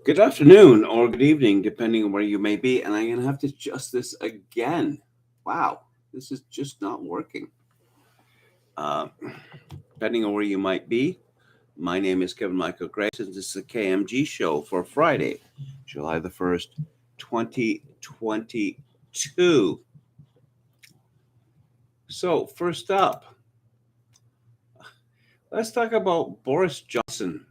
Good afternoon or good evening, depending on where you may be. And I'm going to have to adjust this again. Wow, this is just not working. Uh, Depending on where you might be, my name is Kevin Michael Grace, and this is the KMG show for Friday, July the 1st, 2022. So, first up, let's talk about Boris Johnson.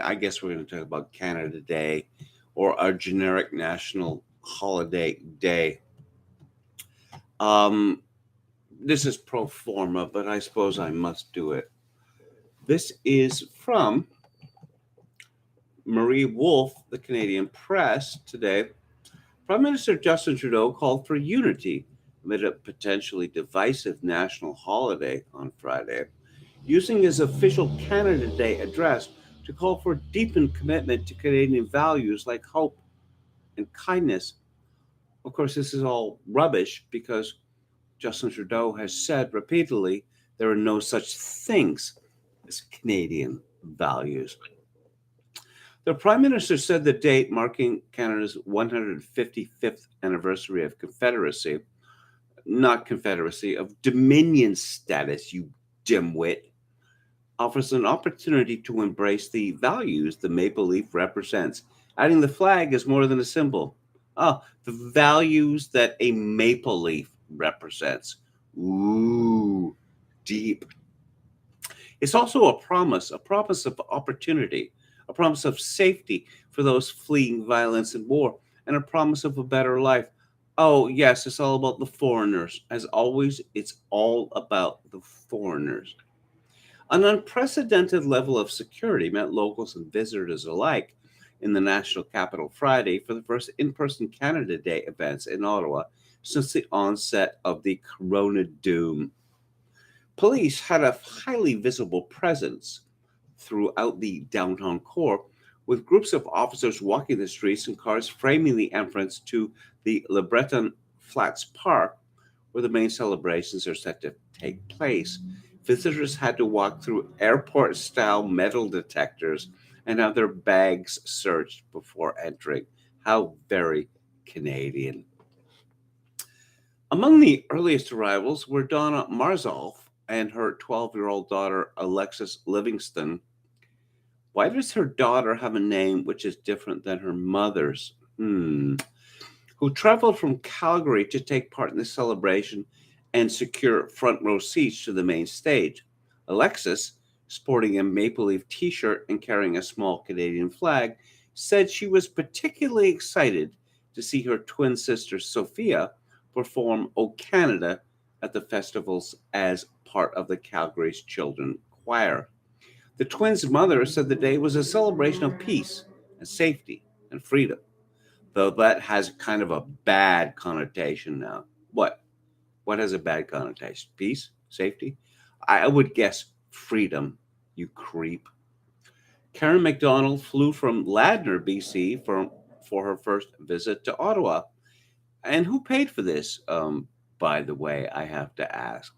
I guess we're going to talk about Canada Day or our generic national holiday day. Um, this is pro forma, but I suppose I must do it. This is from Marie Wolf, the Canadian Press, today. Prime Minister Justin Trudeau called for unity amid a potentially divisive national holiday on Friday, using his official Canada Day address to call for deepened commitment to Canadian values like hope and kindness. Of course, this is all rubbish because Justin Trudeau has said repeatedly there are no such things as Canadian values. The Prime Minister said the date marking Canada's 155th anniversary of Confederacy, not Confederacy, of Dominion status, you dimwit, offers an opportunity to embrace the values the maple leaf represents, adding the flag is more than a symbol. The values that a maple leaf represents. Ooh, deep. It's also a promise of opportunity, a promise of safety for those fleeing violence and war, and a promise of a better life. Oh, yes, it's all about the foreigners. As always, it's all about the foreigners. An unprecedented level of security met locals and visitors alike in the National Capital Friday for the first in person Canada Day events in Ottawa since the onset of the Corona doom. Police had a highly visible presence throughout the downtown core, with groups of officers walking the streets and cars framing the entrance to the Le Breton Flats Park, where the main celebrations are set to take place. Visitors had to walk through airport style metal detectors and have their bags searched before entering. How very Canadian. Among the earliest arrivals were Donna Marzolf and her 12-year-old daughter, Alexis Livingston. Why does her daughter have a name which is different than her mother's? Who traveled from Calgary to take part in the celebration and secure front row seats to the main stage. Alexis, sporting a maple leaf t shirt and carrying a small Canadian flag, said she was particularly excited to see her twin sister Sophia perform O Canada at the festivals as part of the Calgary's Children Choir. The twins' mother said the day was a celebration of peace and safety and freedom, though that has kind of a bad connotation now. What? What has a bad connotation? Peace? Safety? I would guess freedom, you creep. Karen McDonald flew from Ladner, BC for her first visit to Ottawa. And who paid for this, by the way, I have to ask.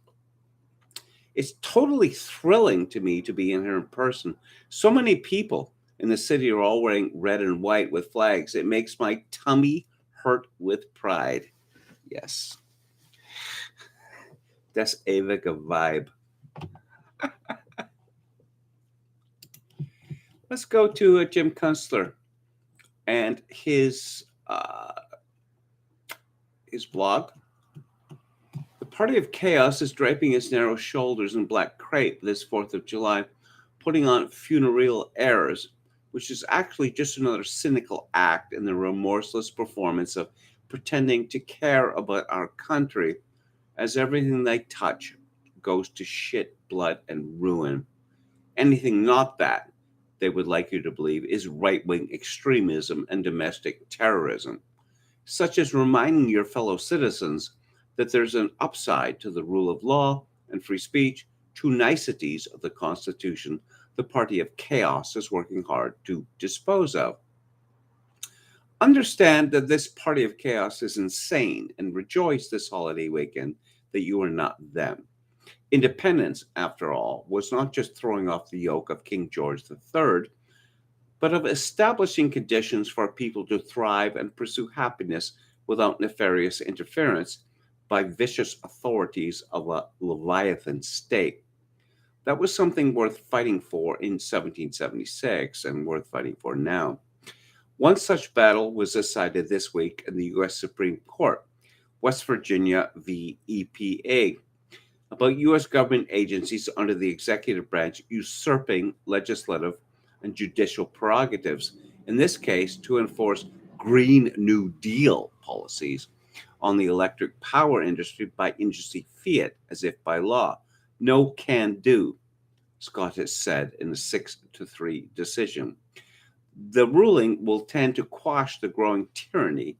It's totally thrilling to me to be in here in person. So many people in the city are all wearing red and white with flags. It makes my tummy hurt with pride. Yes. Das ewige vibe. Let's go to Jim Kunstler and his blog. The Party of Chaos is draping its narrow shoulders in black crepe this 4th of July, putting on funereal airs, which is actually just another cynical act in the remorseless performance of pretending to care about our country as everything they touch goes to shit, blood, and ruin. Anything not that, they would like you to believe, is right wing extremism and domestic terrorism, such as reminding your fellow citizens that there's an upside to the rule of law and free speech, two niceties of the Constitution the Party of Chaos is working hard to dispose of. Understand that this Party of Chaos is insane and rejoice this holiday weekend that you are not them. Independence, after all, was not just throwing off the yoke of King George III, but of establishing conditions for people to thrive and pursue happiness without nefarious interference by vicious authorities of a Leviathan state. That was something worth fighting for in 1776 and worth fighting for now. One such battle was decided this week in the U.S. Supreme Court, West Virginia v. EPA, about U.S. government agencies under the executive branch usurping legislative and judicial prerogatives, in this case, to enforce Green New Deal policies on the electric power industry by industry fiat as if by law. No can do, Scott has said in a 6-3 decision. The ruling will tend to quash the growing tyranny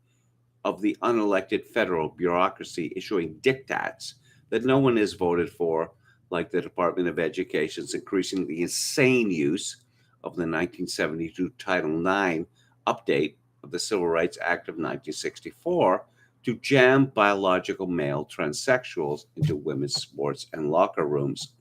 of the unelected federal bureaucracy issuing diktats that no one has voted for, like the Department of Education's increasingly insane use of the 1972 Title IX update of the Civil Rights Act of 1964 to jam biological male transsexuals into women's sports and locker rooms.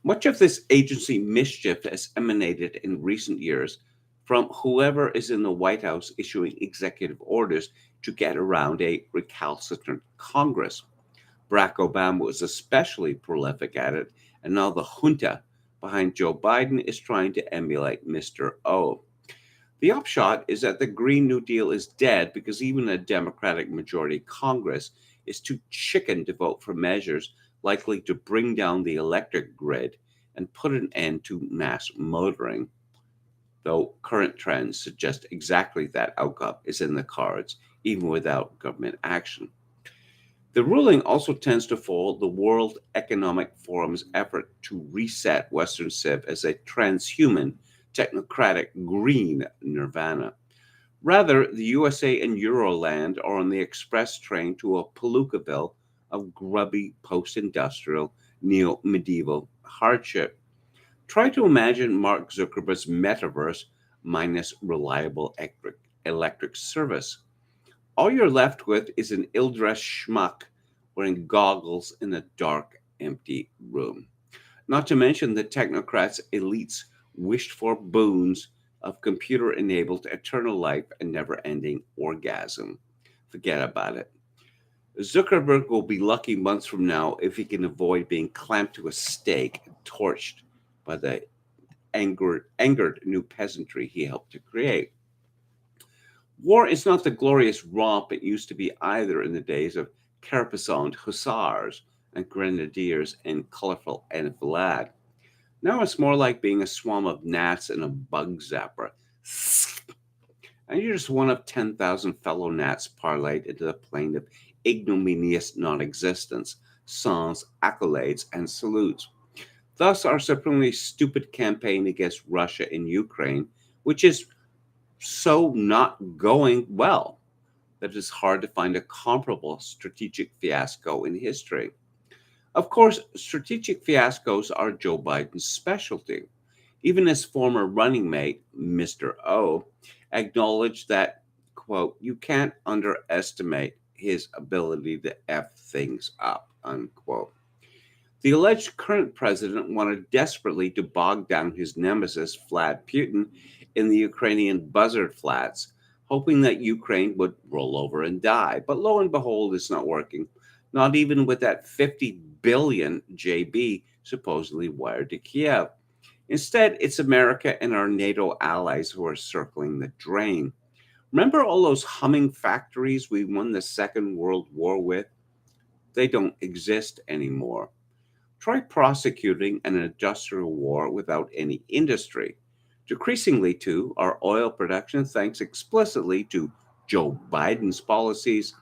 Much of this agency mischief has emanated in recent years from whoever is in the White House issuing executive orders to get around a recalcitrant Congress. Barack Obama was especially prolific at it, and now the junta behind Joe Biden is trying to emulate Mr. O. The upshot is that the Green New Deal is dead because even a Democratic majority Congress is too chicken to vote for measures likely to bring down the electric grid and put an end to mass motoring, though current trends suggest exactly that outcome is in the cards, even without government action. The ruling also tends to foil the World Economic Forum's effort to reset Western civ as a transhuman, technocratic green nirvana. Rather, the USA and Euroland are on the express train to a Palookaville of grubby post-industrial neo-medieval hardship. Try to imagine Mark Zuckerberg's metaverse minus reliable electric service. All you're left with is an ill-dressed schmuck wearing goggles in a dark, empty room. Not to mention the technocrats' elites' wished-for boons of computer-enabled eternal life and never-ending orgasm. Forget about it. Zuckerberg will be lucky months from now if he can avoid being clamped to a stake and torched by the angered new peasantry he helped to create. War is not the glorious romp it used to be either in the days of caparisoned hussars and grenadiers and colorful enfilade. Now it's more like being a swarm of gnats in a bug zapper. And you're just one of 10,000 fellow gnats parlayed into the plane of ignominious non-existence, sans accolades and salutes. Thus, our supremely stupid campaign against Russia in Ukraine, which is so not going well that it's hard to find a comparable strategic fiasco in history. Of course, strategic fiascos are Joe Biden's specialty. Even his former running mate, Mr. O, acknowledged that, quote, you can't underestimate his ability to F things up, unquote. The alleged current president wanted desperately to bog down his nemesis, Vlad Putin, in the Ukrainian Buzzard Flats, hoping that Ukraine would roll over and die. But lo and behold, it's not working, not even with that 50 billion JB supposedly wired to Kiev. Instead, it's America and our NATO allies who are circling the drain. Remember all those humming factories we won the Second World War with? They don't exist anymore. Try prosecuting an industrial war without any industry. Decreasingly, too, our oil production, thanks explicitly to Joe Biden's policies.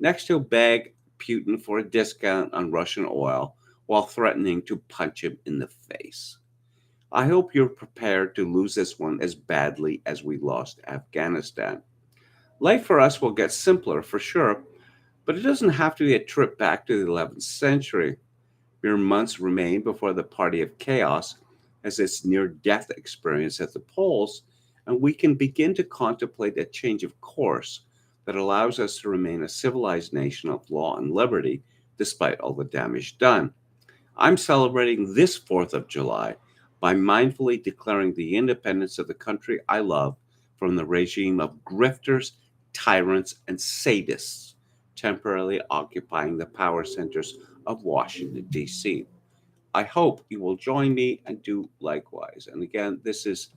Next, he'll beg Putin for a discount on Russian oil while threatening to punch him in the face. I hope you're prepared to lose this one as badly as we lost Afghanistan. Life for us will get simpler for sure, but it doesn't have to be a trip back to the 11th century. Mere months remain before the party of chaos has its near-death experience at the polls, and we can begin to contemplate a change of course that allows us to remain a civilized nation of law and liberty despite all the damage done. I'm celebrating this 4th of July by mindfully declaring the independence of the country I love from the regime of grifters, tyrants, and sadists temporarily occupying the power centers of Washington, D.C. I hope you will join me and do likewise. And again, this is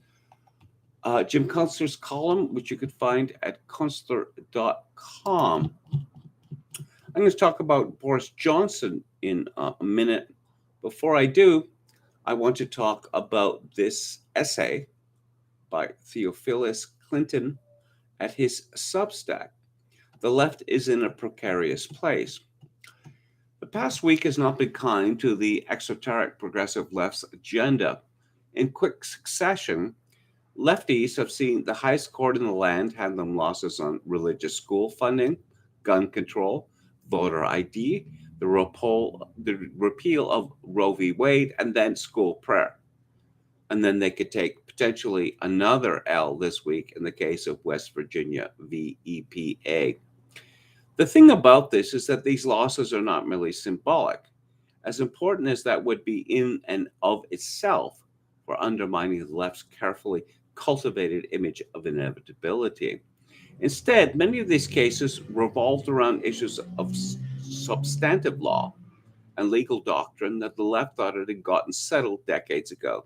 Jim Kunstler's column, which you could find at kunstler.com. I'm going to talk about Boris Johnson in a minute. Before I do, I want to talk about this essay by Theophilus Clinton at his Substack. The left is in a precarious place. The past week has not been kind to the exoteric progressive left's agenda. In quick succession, lefties have seen the highest court in the land hand them losses on religious school funding, gun control, voter ID, the repeal of Roe v. Wade, and then school prayer. And then they could take potentially another L this week in the case of West Virginia v. EPA. The thing about this is that these losses are not merely symbolic. As important as that would be in and of itself for undermining the left's carefully cultivated image of inevitability. Instead, many of these cases revolved around issues of substantive law and legal doctrine that the left thought it had gotten settled decades ago,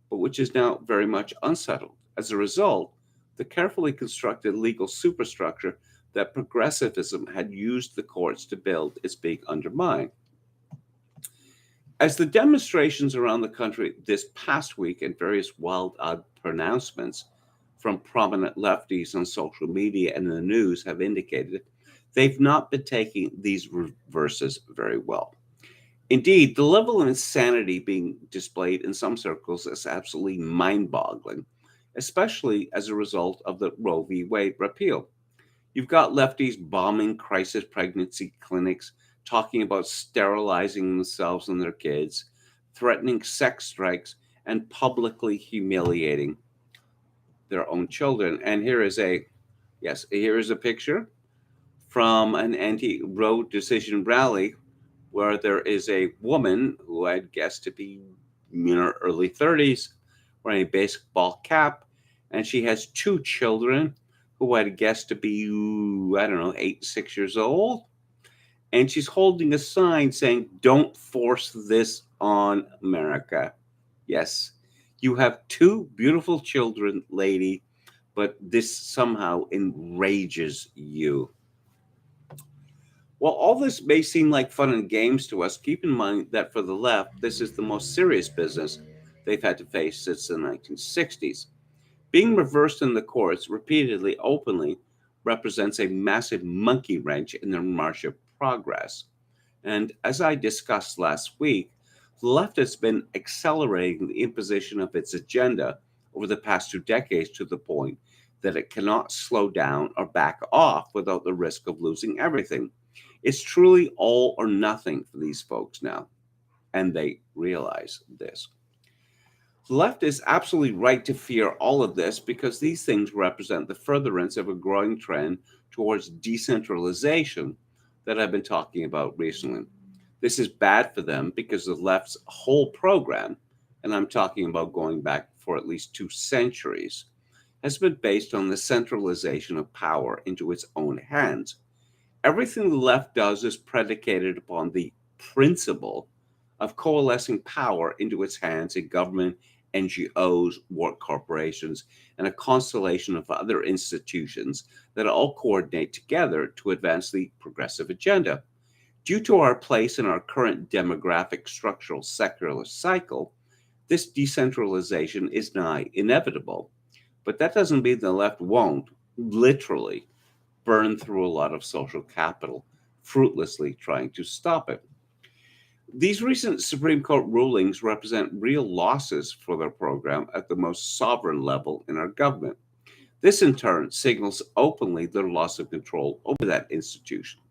but which is now very much unsettled. As a result, the carefully constructed legal superstructure that progressivism had used the courts to build is being undermined. As the demonstrations around the country this past week and various wild-eyed pronouncements from prominent lefties on social media and in the news have indicated, they've not been taking these reverses very well. Indeed, the level of insanity being displayed in some circles is absolutely mind-boggling, especially as a result of the Roe v. Wade repeal. You've got lefties bombing crisis pregnancy clinics, talking about sterilizing themselves and their kids, threatening sex strikes, and publicly humiliating their own children. And here is a picture from an anti-Roe decision rally where there is a woman who I'd guess to be in her early 30s, wearing a baseball cap, and she has two children who I'd guess to be, 8, 6 years old. And she's holding a sign saying, "Don't force this on America." Yes, you have two beautiful children, lady, but this somehow enrages you. While all this may seem like fun and games to us, keep in mind that for the left, this is the most serious business they've had to face since the 1960s. Being reversed in the courts repeatedly, openly, represents a massive monkey wrench in their march of progress. And as I discussed last week, the left has been accelerating the imposition of its agenda over the past 2 decades to the point that it cannot slow down or back off without the risk of losing everything. It's truly all or nothing for these folks now, and they realize this. The left is absolutely right to fear all of this because these things represent the furtherance of a growing trend towards decentralization that I've been talking about recently. This is bad for them because the left's whole program, and I'm talking about going back for at least 2 centuries, has been based on the centralization of power into its own hands. Everything the left does is predicated upon the principle of coalescing power into its hands in government, NGOs, work corporations, and a constellation of other institutions that all coordinate together to advance the progressive agenda. Due to our place in our current demographic structural secular cycle, this decentralization is nigh inevitable. But that doesn't mean the left won't, literally, burn through a lot of social capital, fruitlessly trying to stop it. These recent Supreme Court rulings represent real losses for their program at the most sovereign level in our government. This, in turn, signals openly their loss of control over that institution.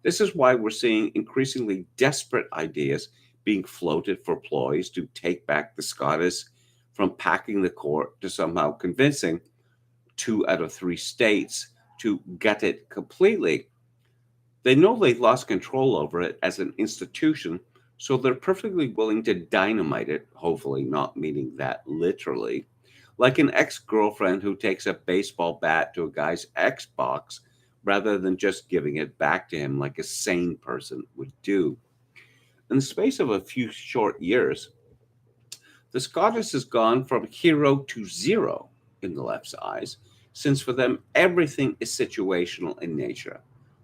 This is why we're seeing increasingly desperate ideas being floated for ploys to take back the SCOTUS, from packing the court to somehow convincing 2 out of 3 states to gut it completely. They know they've lost control over it as an institution So they're perfectly willing to dynamite it, hopefully not meaning that literally, like an ex girlfriend who takes a baseball bat to a guy's Xbox rather than just giving it back to him like a sane person would do. In the space of a few short years, the Scottish has gone from hero to zero in the left's eyes, since for them everything is situational in nature.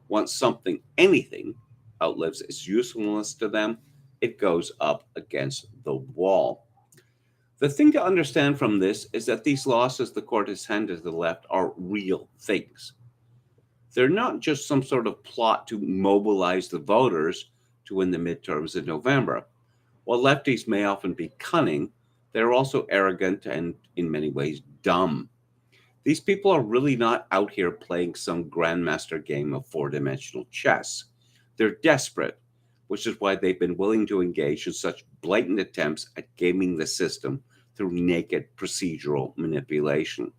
Once something, anything, outlives its usefulness to them, it goes up against the wall. The thing to understand from this is that these losses the court has handed to the left are real things. They're not just some sort of plot to mobilize the voters to win the midterms in November. While lefties may often be cunning, they're also arrogant and, in many ways, dumb. These people are really not out here playing some grandmaster game of four-dimensional chess. They're desperate, which is why they've been willing to engage in such blatant attempts at gaming the system through naked procedural manipulation.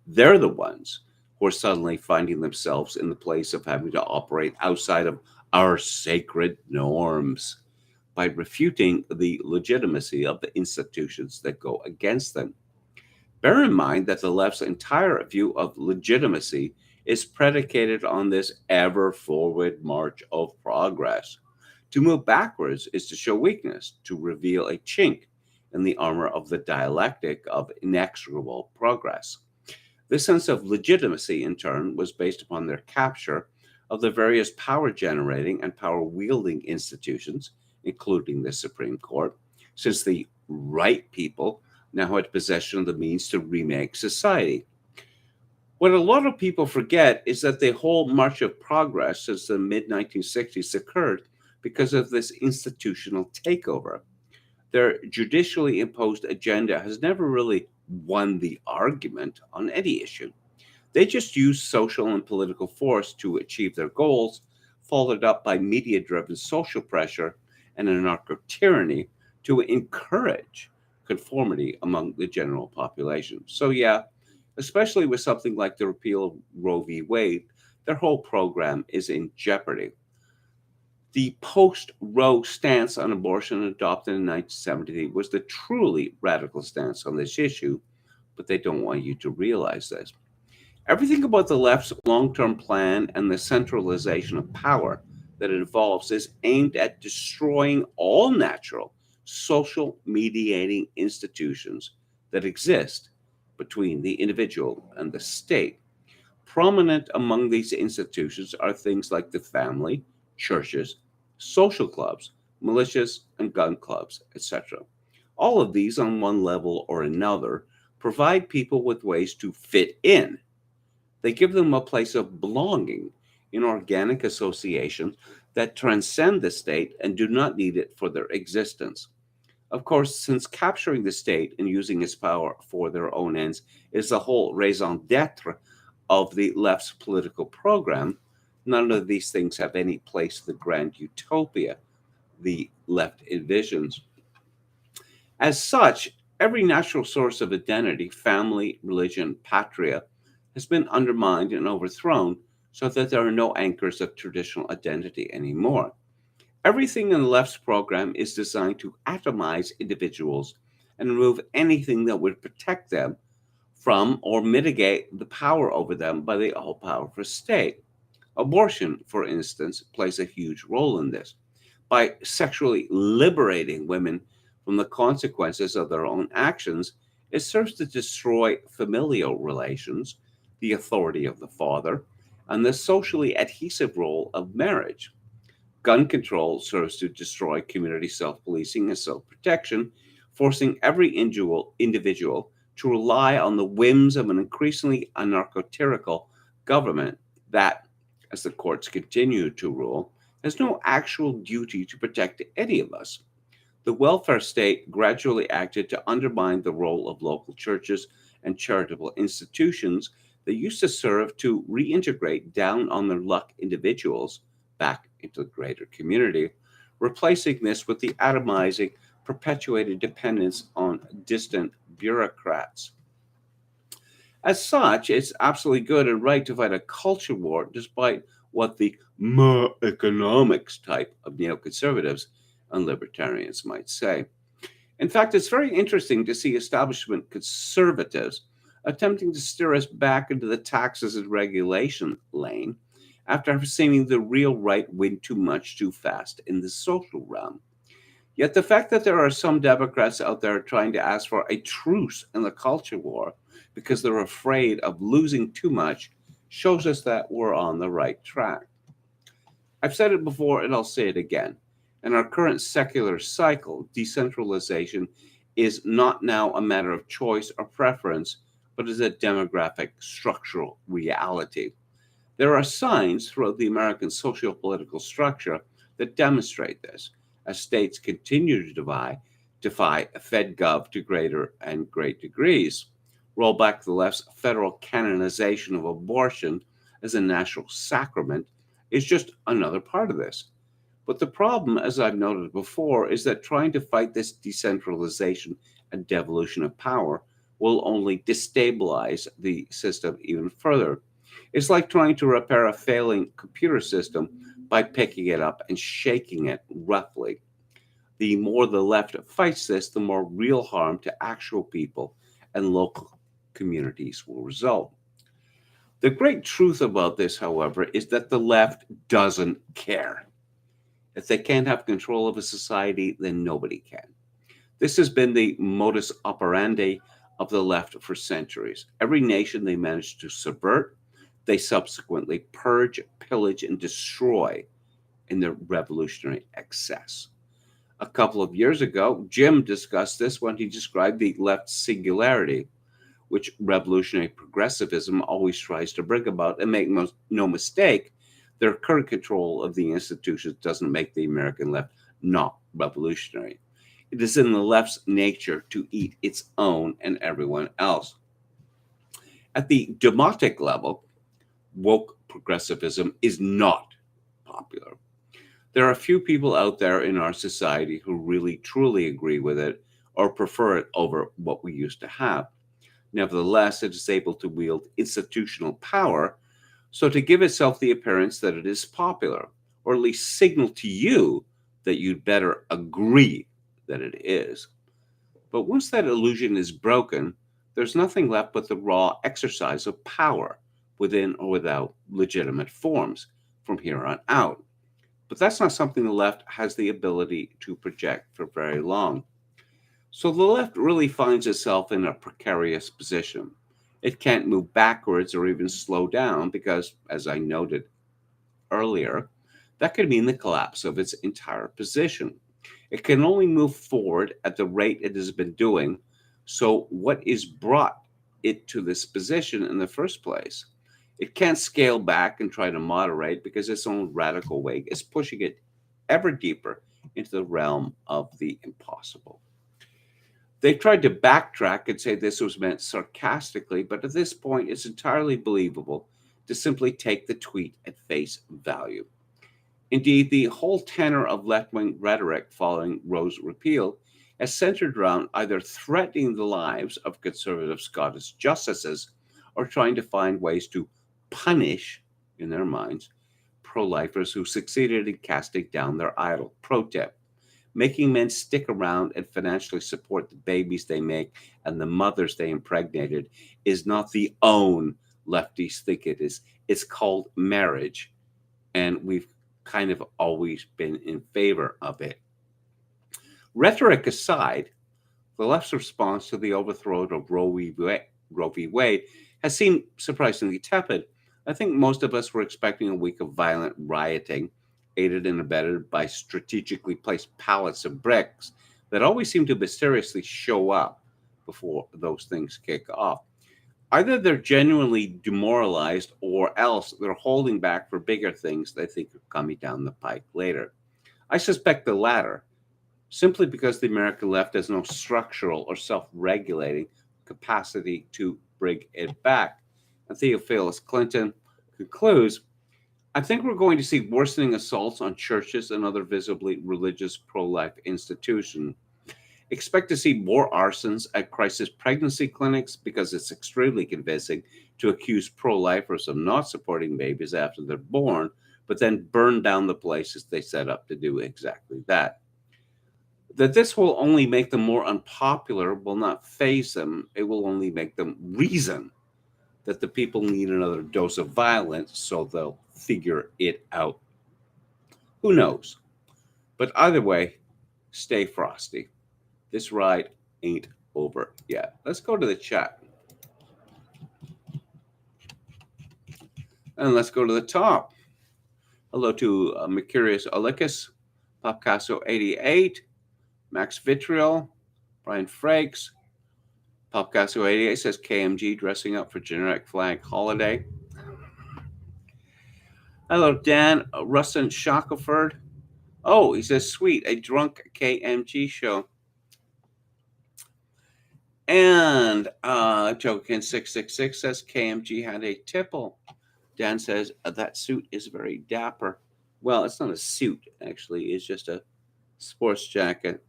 They're the ones who are suddenly finding themselves in the place of having to operate outside of our sacred norms by refuting the legitimacy of the institutions that go against them. Bear in mind that the left's entire view of legitimacy is predicated on this ever forward march of progress. To move backwards is to show weakness, to reveal a chink in the armor of the dialectic of inexorable progress. This sense of legitimacy, in turn, was based upon their capture of the various power generating and power wielding institutions, including the Supreme Court, since the right people now had possession of the means to remake society. What a lot of people forget is that the whole march of progress since the mid 1960s occurred because of this institutional takeover. Their judicially imposed agenda has never really won the argument on any issue. They just use social and political force to achieve their goals, followed up by media driven social pressure and anarcho tyranny to encourage conformity among the general population. So, yeah, especially with something like the repeal of Roe v. Wade, their whole program is in jeopardy. The post Roe stance on abortion adopted in 1970 was the truly radical stance on this issue, but they don't want you to realize this. Everything about the left's long term plan and the centralization of power that it involves is aimed at destroying all natural social mediating institutions that exist between the individual and the state. Prominent among these institutions are things like the family, churches, social clubs, militias, and gun clubs, etc. All of these, on one level or another, provide people with ways to fit in. They give them a place of belonging in organic associations that transcend the state and do not need it for their existence. Of course, since capturing the state and using its power for their own ends is the whole raison d'etre of the left's political program, none of these things have any place in the grand utopia the left envisions. As such, every natural source of identity, family, religion, patria, has been undermined and overthrown so that there are no anchors of traditional identity anymore. Everything in the left's program is designed to atomize individuals and remove anything that would protect them from or mitigate the power over them by the all powerful state. Abortion, for instance, plays a huge role in this. By sexually liberating women from the consequences of their own actions, it serves to destroy familial relations, the authority of the father, and the socially adhesive role of marriage. Gun control serves to destroy community self policing and self protection, forcing every individual to rely on the whims of an increasingly anarcho tyrannical government that, as the courts continue to rule, has no actual duty to protect any of us. The welfare state gradually acted to undermine the role of local churches and charitable institutions that used to serve to reintegrate down on their luck individuals back into the greater community, replacing this with the atomizing, perpetuated dependence on distant bureaucrats. As such, it's absolutely good and right to fight a culture war despite what the more economics type of neoconservatives and libertarians might say. In fact, it's very interesting to see establishment conservatives attempting to steer us back into the taxes and regulation lane after seeing the real right win too much too fast in the social realm. Yet the fact that there are some Democrats out there trying to ask for a truce in the culture war because they're afraid of losing too much shows us that we're on the right track. I've said it before and I'll say it again. In our current secular cycle, decentralization is not now a matter of choice or preference, but is a demographic structural reality. There are signs throughout the American socio-political structure that demonstrate this, as states continue to defy FedGov to greater and great degrees. Roll back the left's federal canonization of abortion as a national sacrament is just another part of this. But the problem, as I've noted before, is that trying to fight this decentralization and devolution of power will only destabilize the system even further. It's like trying to repair a failing computer system by picking it up and shaking it roughly. The more the left fights this, the more real harm to actual people and local communities will result. The great truth about this, however, is that the left doesn't care. If they can't have control of a society, then nobody can. This has been the modus operandi of the left for centuries. Every nation they manage to subvert, they subsequently purge, pillage, and destroy in their revolutionary excess. A couple of years ago, Jim discussed this when he described the left's singularity, which revolutionary progressivism always tries to bring about. And make no mistake, their current control of the institutions doesn't make the American left not revolutionary. It is in the left's nature to eat its own and everyone else. At the demotic level, woke progressivism is not popular. There are few people out there in our society who really truly agree with it or prefer it over what we used to have. Nevertheless, it is able to wield institutional power, so to give itself the appearance that it is popular, or at least signal to you that you'd better agree that it is. But once that illusion is broken, there's nothing left but the raw exercise of power within or without legitimate forms from here on out. But that's not something the left has the ability to project for very long. So the left really finds itself in a precarious position. It can't move backwards or even slow down because, as I noted earlier, that could mean the collapse of its entire position. It can only move forward at the rate it has been doing. So, what is brought it to this position in the first place? It can't scale back and try to moderate because its own radical way is pushing it ever deeper into the realm of the impossible. They tried to backtrack and say this was meant sarcastically, but at this point, it's entirely believable to simply take the tweet at face value. Indeed, the whole tenor of left wing rhetoric following Roe's repeal has centered around either threatening the lives of conservative Scottish justices or trying to find ways to punish, in their minds, pro lifers who succeeded in casting down their idol. Pro tip: making men stick around and financially support the babies they make and the mothers they impregnated is not the own lefties think it is. It's called marriage. And we've kind of always been in favor of it. Rhetoric aside, the left's response to the overthrow of Roe v. Wade has seemed surprisingly tepid. I think most of us were expecting a week of violent rioting, aided and abetted by strategically placed pallets of bricks that always seem to mysteriously show up before those things kick off. Either they're genuinely demoralized or else they're holding back for bigger things they think are coming down the pike later. I suspect the latter, simply because the American left has no structural or self-regulating capacity to bring it back. And Theophilus Clinton concludes, I think we're going to see worsening assaults on churches and other visibly religious pro-life institutions. Expect to see more arsons at crisis pregnancy clinics because it's extremely convincing to accuse pro-lifers of not supporting babies after they're born, but then burn down the places they set up to do exactly that. That this will only make them more unpopular will not faze them. It will only make them reason that the people need another dose of violence, so they'll figure it out. Who knows? But either way, stay frosty. This ride ain't over yet. Let's go to the chat. And let's go to the top. Hello to Mercurius Olycus, Popcasso88, Max Vitriol, Brian Frakes. Popcasso88 says KMG dressing up for generic flag holiday. Hello, Dan. Rustin Shackelford. Oh, he says, sweet, a drunk KMG show. And Jokin666 says KMG had a tipple. Dan says, that suit is very dapper. Well, it's not a suit, actually. It's just a sports jacket.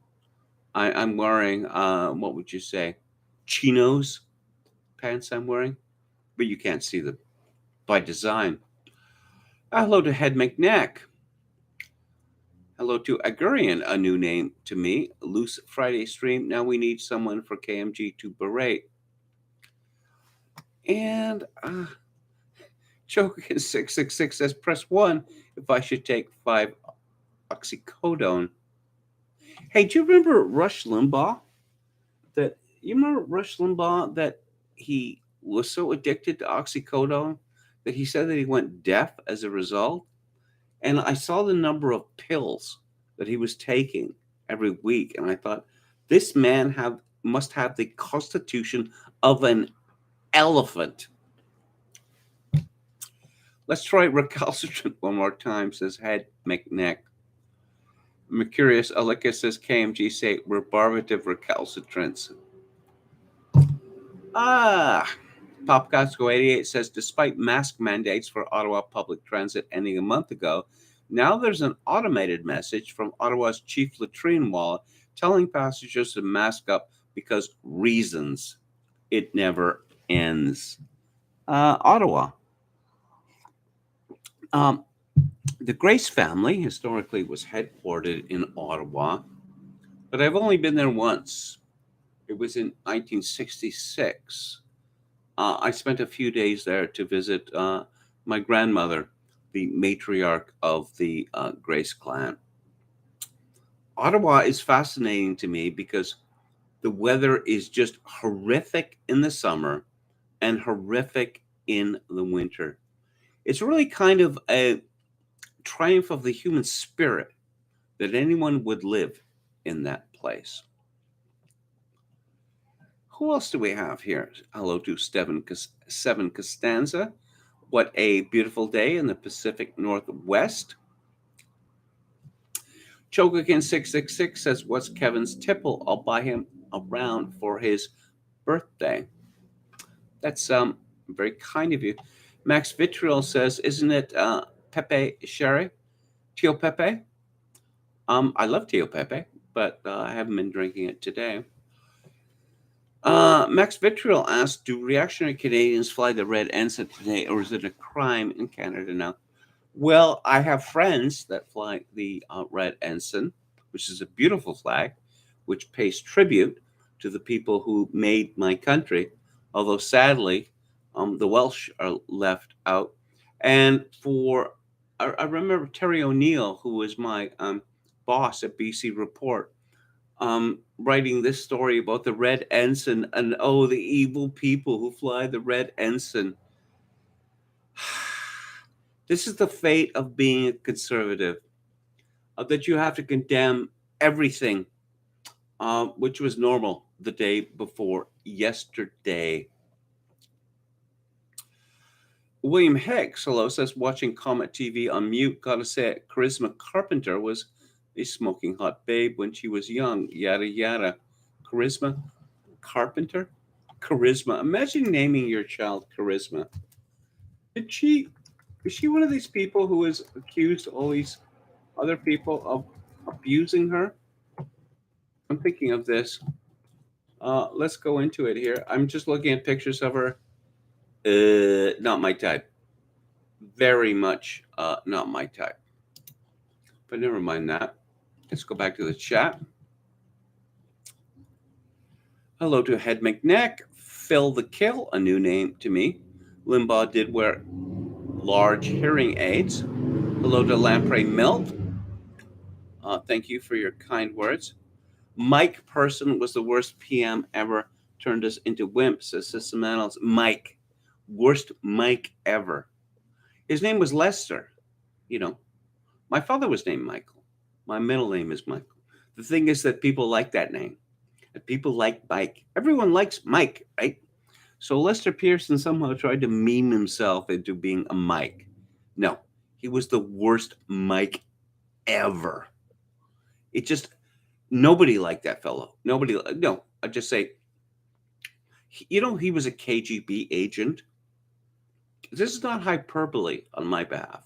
I'm wearing, what would you say, chinos pants I'm wearing, but you can't see them by design. Hello to Head McNeck. Hello to Agurian, a new name to me. Loose Friday stream. Now we need someone for KMG to berate. And Jokin666 says, press 1 if I should take 5 oxycodone. Hey, do you remember Rush Limbaugh? That he was so addicted to oxycodone that he said that he went deaf as a result? And I saw the number of pills that he was taking every week, and I thought, this man must have the constitution of an elephant. Let's try recalcitrant one more time, says Head McNeck. Mercurius Olycus says KMG say rebarbative recalcitrants. Popcasco88 says, despite mask mandates for Ottawa public transit ending a month ago, now there's an automated message from Ottawa's chief latrine wall telling passengers to mask up because reasons. It never ends. Ottawa. The Grace family historically was headquartered in Ottawa, but I've only been there once. It was in 1966. I spent a few days there to visit my grandmother, the matriarch of the Grace clan. Ottawa is fascinating to me because the weather is just horrific in the summer and horrific in the winter. It's really kind of a triumph of the human spirit that anyone would live in that place. Who else do we have here? Hello to Seven Costanza. What a beautiful day in the Pacific Northwest. Chokakin666 says, what's Kevin's tipple? I'll buy him around for his birthday. That's very kind of you. Max Vitriol says, isn't it Pepe Sherry? Tio Pepe? I love Tio Pepe, but I haven't been drinking it today. Max Vitriol asked, do reactionary Canadians fly the red ensign today, or is it a crime in Canada now? Well, I have friends that fly the red ensign, which is a beautiful flag, which pays tribute to the people who made my country, although sadly, the Welsh are left out. And I remember Terry O'Neill, who was my boss at BC Report, writing this story about the red ensign and, oh, the evil people who fly the red ensign. This is the fate of being a conservative, that you have to condemn everything, which was normal the day before yesterday. William Hicks, hello, says, watching Comet TV on mute. Gotta say, Charisma Carpenter was a smoking hot babe when she was young. Yada, yada. Charisma Carpenter? Charisma. Imagine naming your child Charisma. Is she one of these people who has accused all these other people of abusing her? I'm thinking of this. Let's go into it here. I'm just looking at pictures of her. Not my type. Very much not my type. But never mind that. Let's go back to the chat. Hello to Head McNeck, Phil the Kill, a new name to me. Limbaugh did wear large hearing aids. Hello to Lamprey Milt. Thank you for your kind words. Mike Person was the worst PM ever, turned us into wimps, says System Analyst. Mike. Worst Mike ever. His name was Lester. You know, my father was named Michael. My middle name is Michael. The thing is that people like that name. And people like Mike. Everyone likes Mike, right? So Lester Pearson somehow tried to meme himself into being a Mike. No, he was the worst Mike ever. It just, nobody liked that fellow. Nobody, no, I just say, he was a KGB agent. This is not hyperbole on my behalf.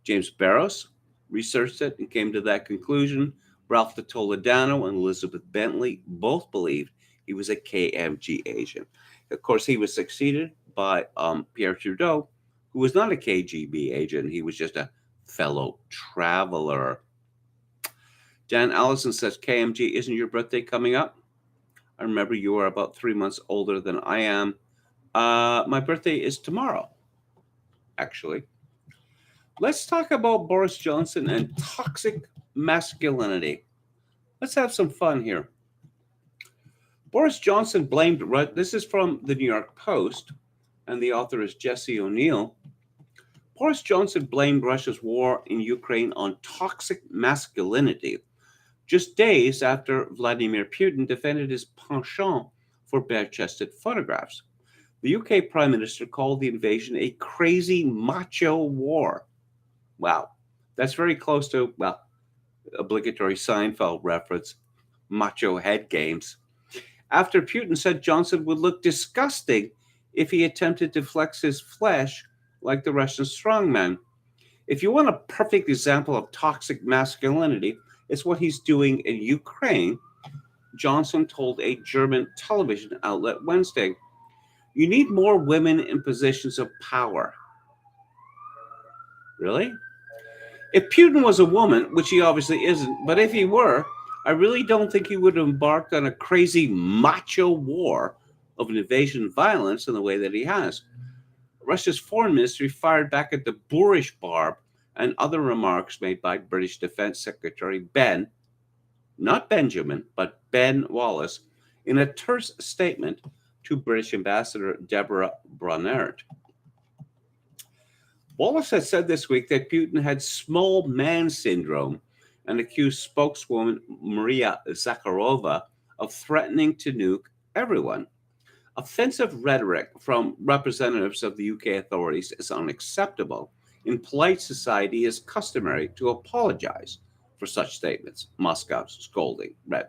James Barrows researched it and came to that conclusion. Ralph de Toledano and Elizabeth Bentley both believed he was a KMG agent. Of course, he was succeeded by Pierre Trudeau, who was not a KGB agent. He was just a fellow traveler. Jan Allison says, KMG, isn't your birthday coming up? I remember you are about 3 months older than I am. My birthday is tomorrow, actually. Let's talk about Boris Johnson and toxic masculinity. Let's have some fun here. Boris Johnson blamed, this is from the New York Post, and the author is Jesse O'Neill. Boris Johnson blamed Russia's war in Ukraine on toxic masculinity, just days after Vladimir Putin defended his penchant for bare-chested photographs. The UK Prime Minister called the invasion a crazy macho war. Wow, that's very close to, well, obligatory Seinfeld reference, macho head games. After Putin said Johnson would look disgusting if he attempted to flex his flesh like the Russian strongman. If you want a perfect example of toxic masculinity, it's what he's doing in Ukraine, Johnson told a German television outlet Wednesday. You need more women in positions of power. Really? If Putin was a woman, which he obviously isn't, but if he were, I really don't think he would have embarked on a crazy macho war of an invasion violence in the way that he has. Russia's foreign ministry fired back at the boorish barb and other remarks made by British Defense Secretary Ben, not Benjamin, but Ben Wallace, in a terse statement to British Ambassador Deborah Brainerd. Wallace has said this week that Putin had small man syndrome and accused spokeswoman Maria Zakharova of threatening to nuke everyone. Offensive rhetoric from representatives of the UK authorities is unacceptable. In polite society, it is customary to apologize for such statements, Moscow's scolding read.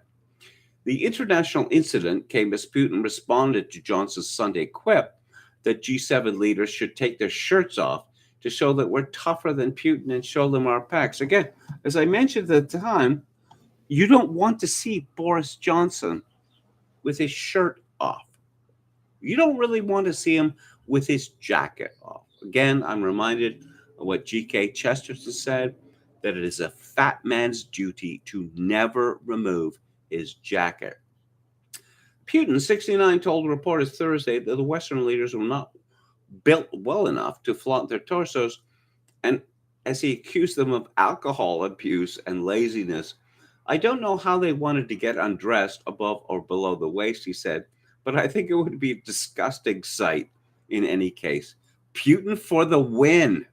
The international incident came as Putin responded to Johnson's Sunday quip that G7 leaders should take their shirts off to show that we're tougher than Putin and show them our packs. Again, as I mentioned at the time, you don't want to see Boris Johnson with his shirt off. You don't really want to see him with his jacket off. Again, I'm reminded of what G.K. Chesterton said, that it is a fat man's duty to never remove his jacket. Putin, 69, told reporters Thursday that the Western leaders were not built well enough to flaunt their torsos, and as he accused them of alcohol abuse and laziness. I don't know how they wanted to get undressed above or below the waist, he said, but I think it would be a disgusting sight in any case. Putin for the win.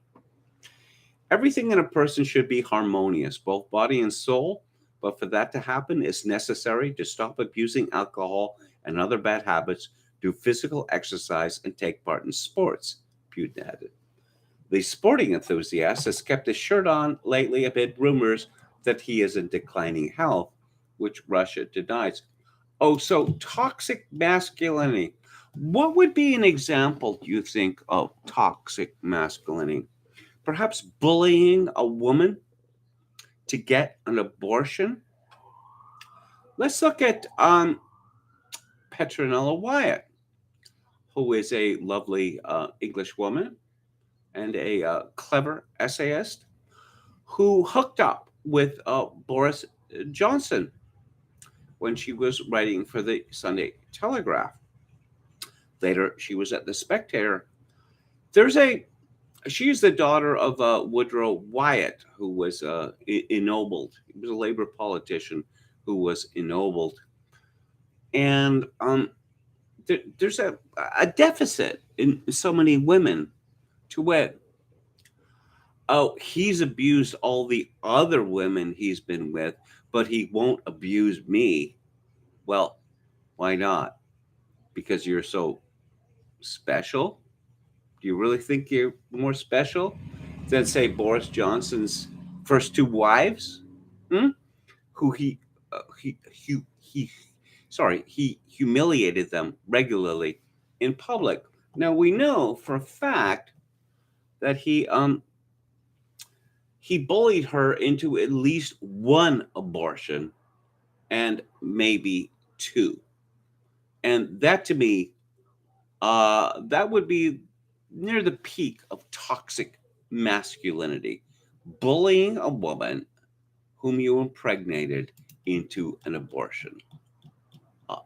Everything in a person should be harmonious, both body and soul, but for that to happen, it's necessary to stop abusing alcohol and other bad habits, do physical exercise, and take part in sports, Putin added. The sporting enthusiast has kept his shirt on lately amid rumors that he is in declining health, which Russia denies. Oh, so toxic masculinity. What would be an example, do you think, of toxic masculinity? Perhaps bullying a woman to get an abortion? Let's look at Petronella Wyatt, who is a lovely English woman and a clever essayist who hooked up with Boris Johnson. when she was writing for the Sunday Telegraph. Later, she was at the Spectator. There's a She is the daughter of Woodrow Wyatt, who was ennobled. He was a labor politician who was ennobled, and there's a deficit in so many women. To wit, oh, he's abused all the other women he's been with, but he won't abuse me. Well, why not? Because you're so special? Do you really think you're more special than, say, Boris Johnson's first two wives? Hmm? Who he sorry, he humiliated them regularly in public. Now we know for a fact that he bullied her into at least one abortion and maybe two. And that to me, that would be near the peak of toxic masculinity. Bullying a woman whom you impregnated into an abortion.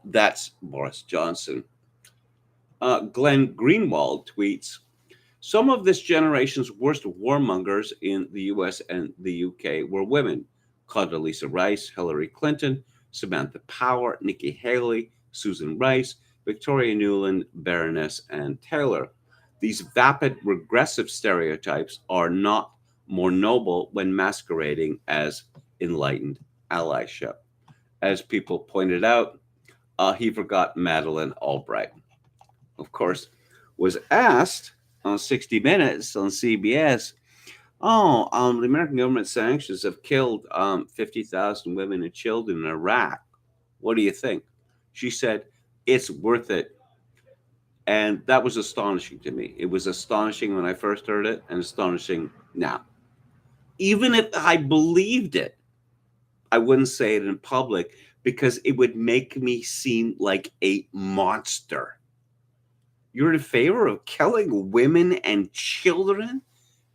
That's Boris Johnson. Glenn Greenwald tweets, some of this generation's worst warmongers in the US and the UK were women. Condoleezza Rice, Hillary Clinton, Samantha Power, Nikki Haley, Susan Rice, Victoria Nuland, Baroness Ann Taylor. These vapid regressive stereotypes are not more noble when masquerading as enlightened allyship. As people pointed out, he forgot Madeleine Albright. Of course, was asked on 60 Minutes on CBS, the American government sanctions have killed 50,000 women and children in Iraq. What do you think? She said, it's worth it. And that was astonishing to me. It was astonishing when I first heard it and astonishing now. Even if I believed it, I wouldn't say it in public because it would make me seem like a monster. You're in favor of killing women and children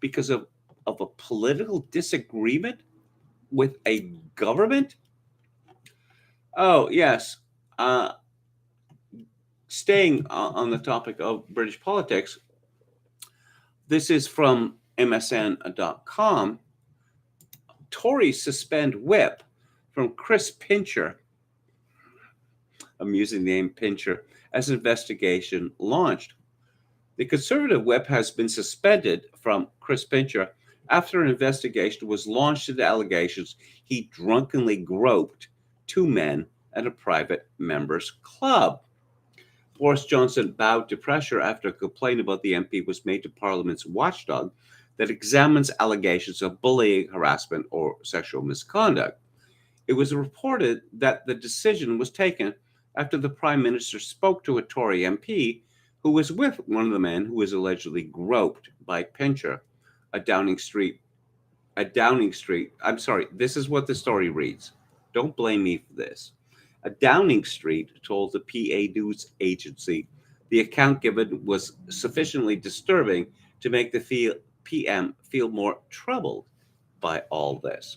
because of a political disagreement with a government? Oh, yes. Staying on the topic of British politics, this is from MSN.com. Tories suspend whip from Chris Pincher. I'm using the name Pincher as investigation launched. The Conservative whip has been suspended from Chris Pincher after an investigation was launched into allegations he drunkenly groped two men at a private members' club. Boris Johnson bowed to pressure after a complaint about the MP was made to Parliament's watchdog that examines allegations of bullying, harassment, or sexual misconduct. It was reported that the decision was taken after the Prime Minister spoke to a Tory MP who was with one of the men who was allegedly groped by Pincher. Downing Street. I'm sorry, this is what the story reads. Don't blame me for this. A Downing Street told the PA News Agency the account given was sufficiently disturbing to make the PM feel more troubled by all this.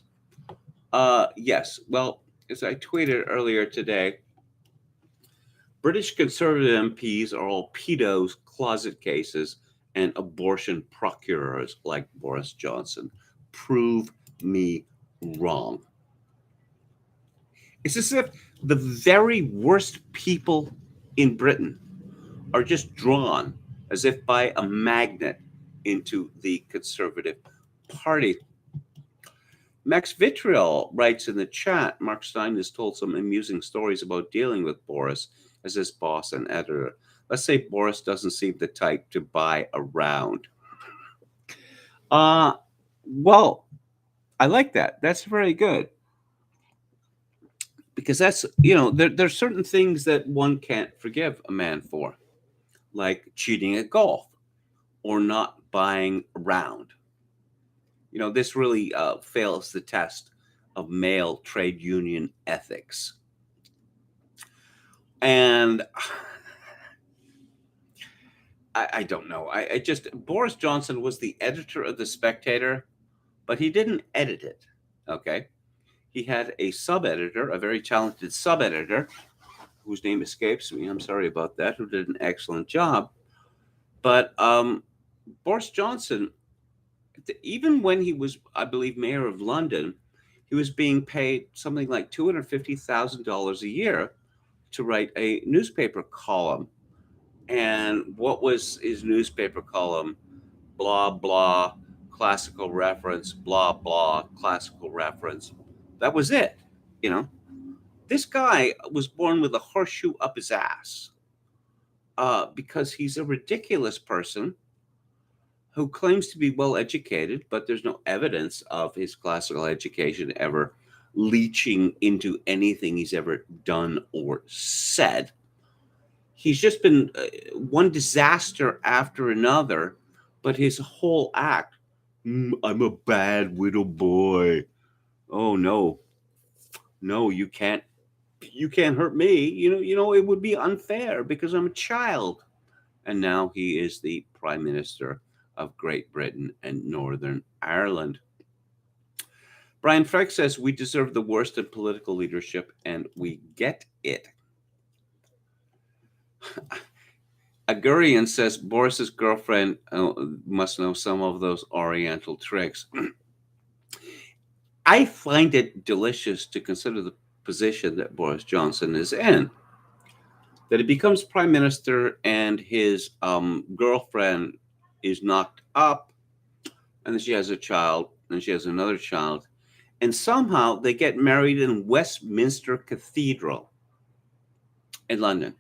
Yes, well, as I tweeted earlier today, British Conservative MPs are all pedos, closet cases, and abortion procurers like Boris Johnson. Prove me wrong. It's as if the very worst people in Britain are just drawn as if by a magnet into the Conservative Party. Max Vitriol writes in the chat, Mark Stein has told some amusing stories about dealing with Boris as his boss and editor. Let's say Boris doesn't seem the type to buy around. Well, I like that. That's very good. Because that's, there's certain things that one can't forgive a man for, like cheating at golf or not buying around. This really fails the test of male trade union ethics. And I don't know. I just, Boris Johnson was the editor of The Spectator, but he didn't edit it. Okay. he had a sub editor, a very talented sub editor, whose name escapes me. I'm sorry about that, who did an excellent job. But Boris Johnson, even when he was, I believe, mayor of London, he was being paid something like $250,000 a year to write a newspaper column. And what was his newspaper column? Blah, blah, classical reference, blah, blah, classical reference. That was it. You know, this guy was born with a horseshoe up his ass because he's a ridiculous person who claims to be well educated, but there's no evidence of his classical education ever leaching into anything he's ever done or said. He's just been one disaster after another, but his whole act, I'm a bad little boy. Oh no, no, you can't hurt me. It would be unfair because I'm a child. And now he is the Prime Minister of Great Britain and Northern Ireland. Brian Freck says we deserve the worst in political leadership, and we get it. Agurian says Boris's girlfriend must know some of those Oriental tricks. I find it delicious to consider the position that Boris Johnson is in. That he becomes prime minister and his girlfriend is knocked up, and then she has a child, and she has another child, and somehow they get married in Westminster Cathedral in London,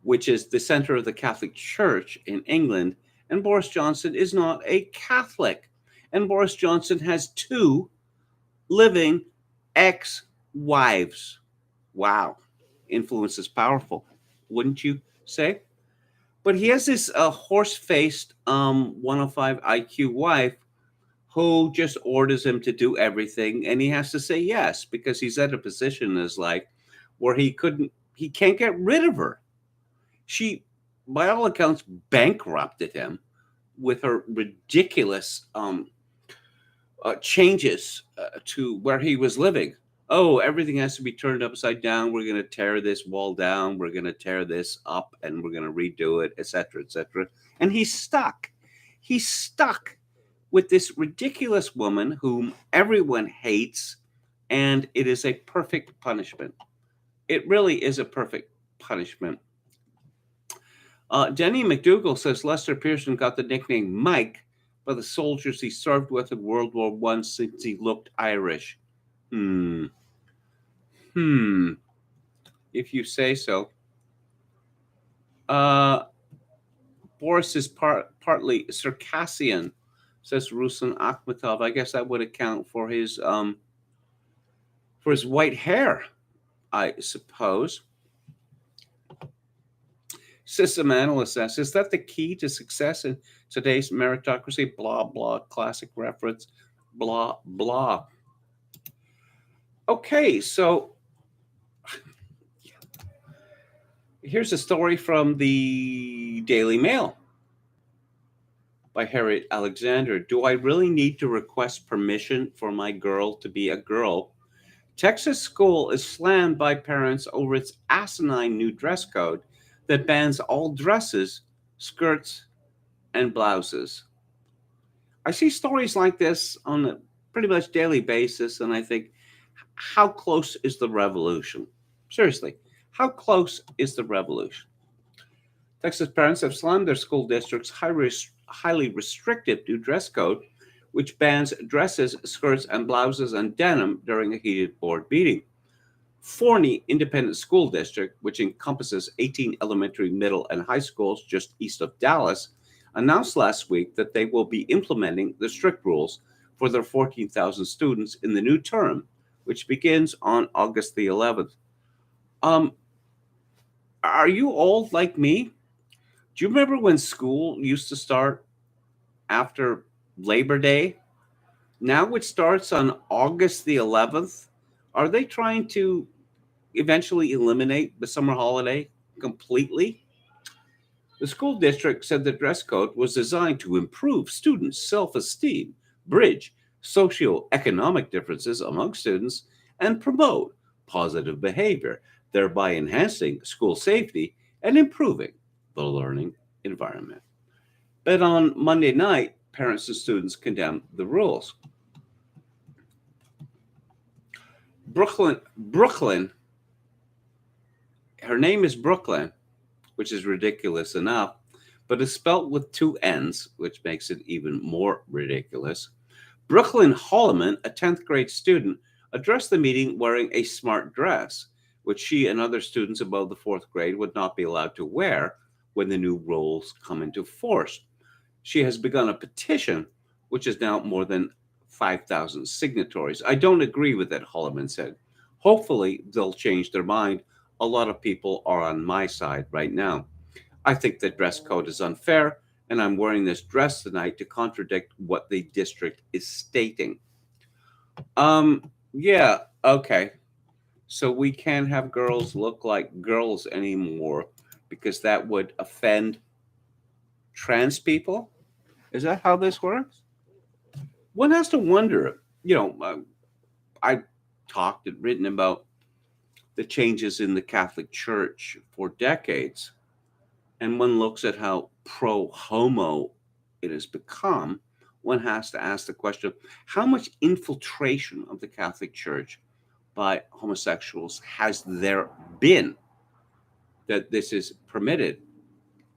which is the center of the Catholic Church in England, and Boris Johnson is not a Catholic. And Boris Johnson has 2 living ex-wives. Wow. Influence is powerful, wouldn't you say? But he has this horse-faced 105 IQ wife who just orders him to do everything, and he has to say yes because he's at a position in his life where he can't get rid of her. She, by all accounts, bankrupted him with her ridiculous changes to where he was living. Oh, everything has to be turned upside down. We're going to tear this wall down. We're going to tear this up, and we're going to redo it, etc., etc. And he's stuck. He's stuck with this ridiculous woman whom everyone hates, and it is a perfect punishment. It really is a perfect punishment. Denny McDougall says Lester Pearson got the nickname Mike by the soldiers he served with in World War I since he looked Irish. If you say so. Boris is partly Circassian, says Ruslan Akhmetov. I guess that would account for his white hair, I suppose. System analyst says, is that the key to success in today's meritocracy? Blah, blah, classic reference, blah, blah. Okay, so here's a story from the Daily Mail by Harriet Alexander. Do I really need to request permission for my girl to be a girl? Texas school is slammed by parents over its asinine new dress code that bans all dresses, skirts, and blouses. I see stories like this on a pretty much daily basis, and I think, how close is the revolution? Seriously, how close is the revolution? Texas parents have slammed their school district's highly restrictive new dress code, which bans dresses, skirts, and blouses and denim during a heated board meeting. Forney Independent School District, which encompasses 18 elementary, middle, and high schools just east of Dallas, announced last week that they will be implementing the strict rules for their 14,000 students in the new term, which begins on August the 11th. Are you old like me? Do you remember when school used to start after Labor Day? Now it starts on August the 11th. Are they trying to eventually eliminate the summer holiday completely? The school district said the dress code was designed to improve students' self-esteem, bridge socioeconomic differences among students and promote positive behavior, thereby enhancing school safety and improving the learning environment. But on Monday night, parents and students condemned the rules. Brooklyn, her name is Brooklyn, which is ridiculous enough, but it's spelt with two N's, which makes it even more ridiculous. Brooklyn Holloman, a 10th grade student, addressed the meeting wearing a smart dress, which she and other students above the fourth grade would not be allowed to wear when the new rules come into force. She has begun a petition, which is now more than 5,000 signatories. I don't agree with it, Holloman said. Hopefully, they'll change their mind. A lot of people are on my side right now. I think the dress code is unfair, and I'm wearing this dress tonight to contradict what the district is stating. Yeah, okay. So we can't have girls look like girls anymore because that would offend trans people? Is that how this works? One has to wonder, I talked and written about the changes in the Catholic Church for decades, and one looks at how pro homo it has become, one has to ask the question, how much infiltration of the Catholic Church by homosexuals has there been that this is permitted?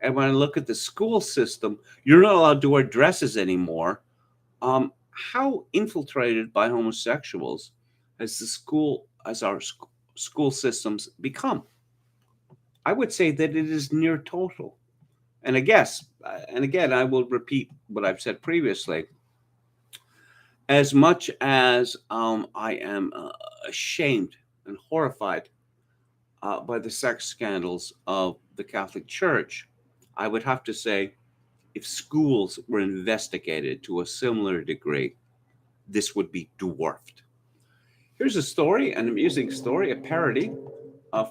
And when I look at the school system, you're not allowed to wear dresses anymore. How infiltrated by homosexuals has our school systems become? I would say that it is near total. And I guess, and again, I will repeat what I've said previously. As much as I am ashamed and horrified by the sex scandals of the Catholic Church, I would have to say if schools were investigated to a similar degree, this would be dwarfed. Here's a story, an amusing story, a parody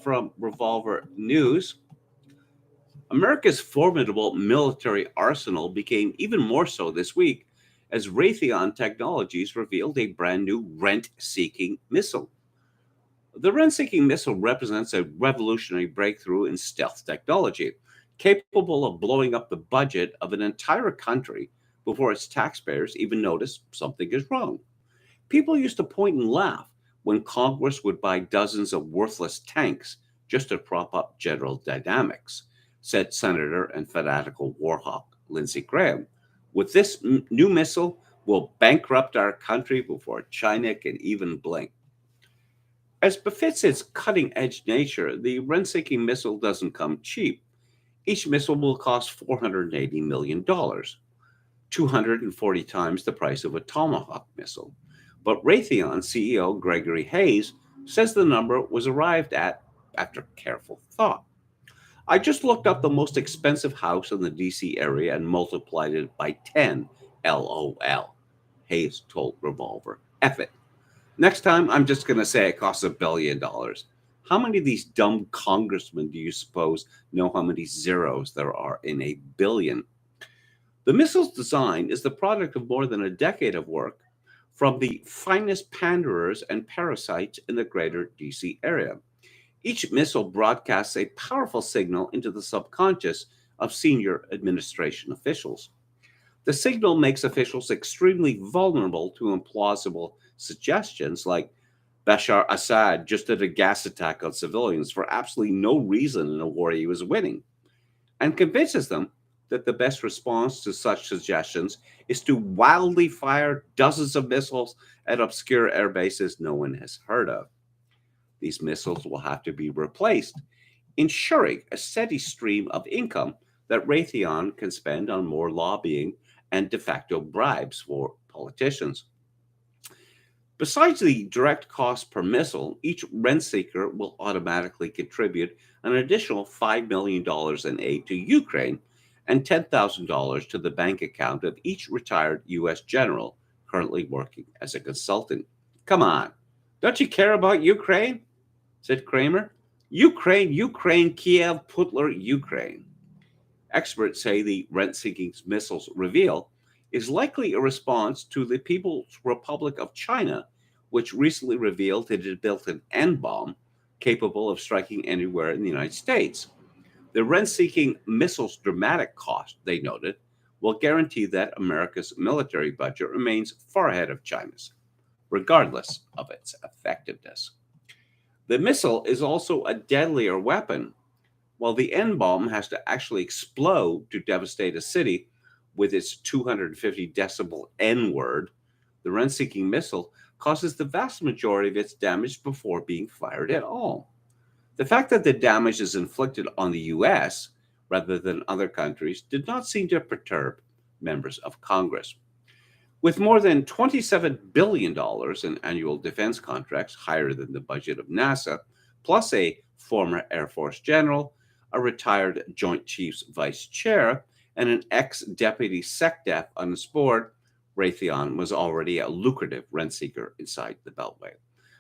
from Revolver News. America's formidable military arsenal became even more so this week as Raytheon Technologies revealed a brand new rent seeking missile. The rent seeking missile represents a revolutionary breakthrough in stealth technology, capable of blowing up the budget of an entire country before its taxpayers even notice something is wrong. People used to point and laugh when Congress would buy dozens of worthless tanks just to prop up General Dynamics, said Senator and fanatical warhawk Lindsey Graham. With this new missile, we'll bankrupt our country before China can even blink. As befits its cutting edge nature, the rent seeking missile doesn't come cheap. Each missile will cost $480 million, 240 times the price of a Tomahawk missile. But Raytheon CEO Gregory Hayes says the number was arrived at after careful thought. I just looked up the most expensive house in the DC area and multiplied it by 10, LOL, Hayes told Revolver. F it. Next time, I'm just going to say it costs $1 billion. How many of these dumb congressmen do you suppose know how many zeros there are in a billion? The missile's design is the product of more than a decade of work from the finest panderers and parasites in the greater DC area. Each missile broadcasts a powerful signal into the subconscious of senior administration officials. The signal makes officials extremely vulnerable to implausible suggestions like Bashar Assad just did a gas attack on civilians for absolutely no reason in a war he was winning, and convinces them that the best response to such suggestions is to wildly fire dozens of missiles at obscure air bases no one has heard of. These missiles will have to be replaced, ensuring a steady stream of income that Raytheon can spend on more lobbying and de facto bribes for politicians. Besides the direct cost per missile, each rent seeker will automatically contribute an additional $5 million in aid to Ukraine and $10,000 to the bank account of each retired U.S. general currently working as a consultant. Come on, don't you care about Ukraine? Said Kramer. Ukraine, Ukraine, Kiev, Putler, Ukraine. Experts say the rent seeking missiles reveal is likely a response to the People's Republic of China, which recently revealed it had built an N bomb capable of striking anywhere in the United States. The rent seeking missile's dramatic cost, they noted, will guarantee that America's military budget remains far ahead of China's, regardless of its effectiveness. The missile is also a deadlier weapon. While the N bomb has to actually explode to devastate a city with its 250 decibel N word, the rent seeking missile causes the vast majority of its damage before being fired at all. The fact that the damage is inflicted on the US rather than other countries did not seem to perturb members of Congress. With more than $27 billion in annual defense contracts, higher than the budget of NASA, plus a former Air Force general, a retired Joint Chiefs vice chair, and an ex deputy SecDef on its board, Raytheon was already a lucrative rent seeker inside the Beltway.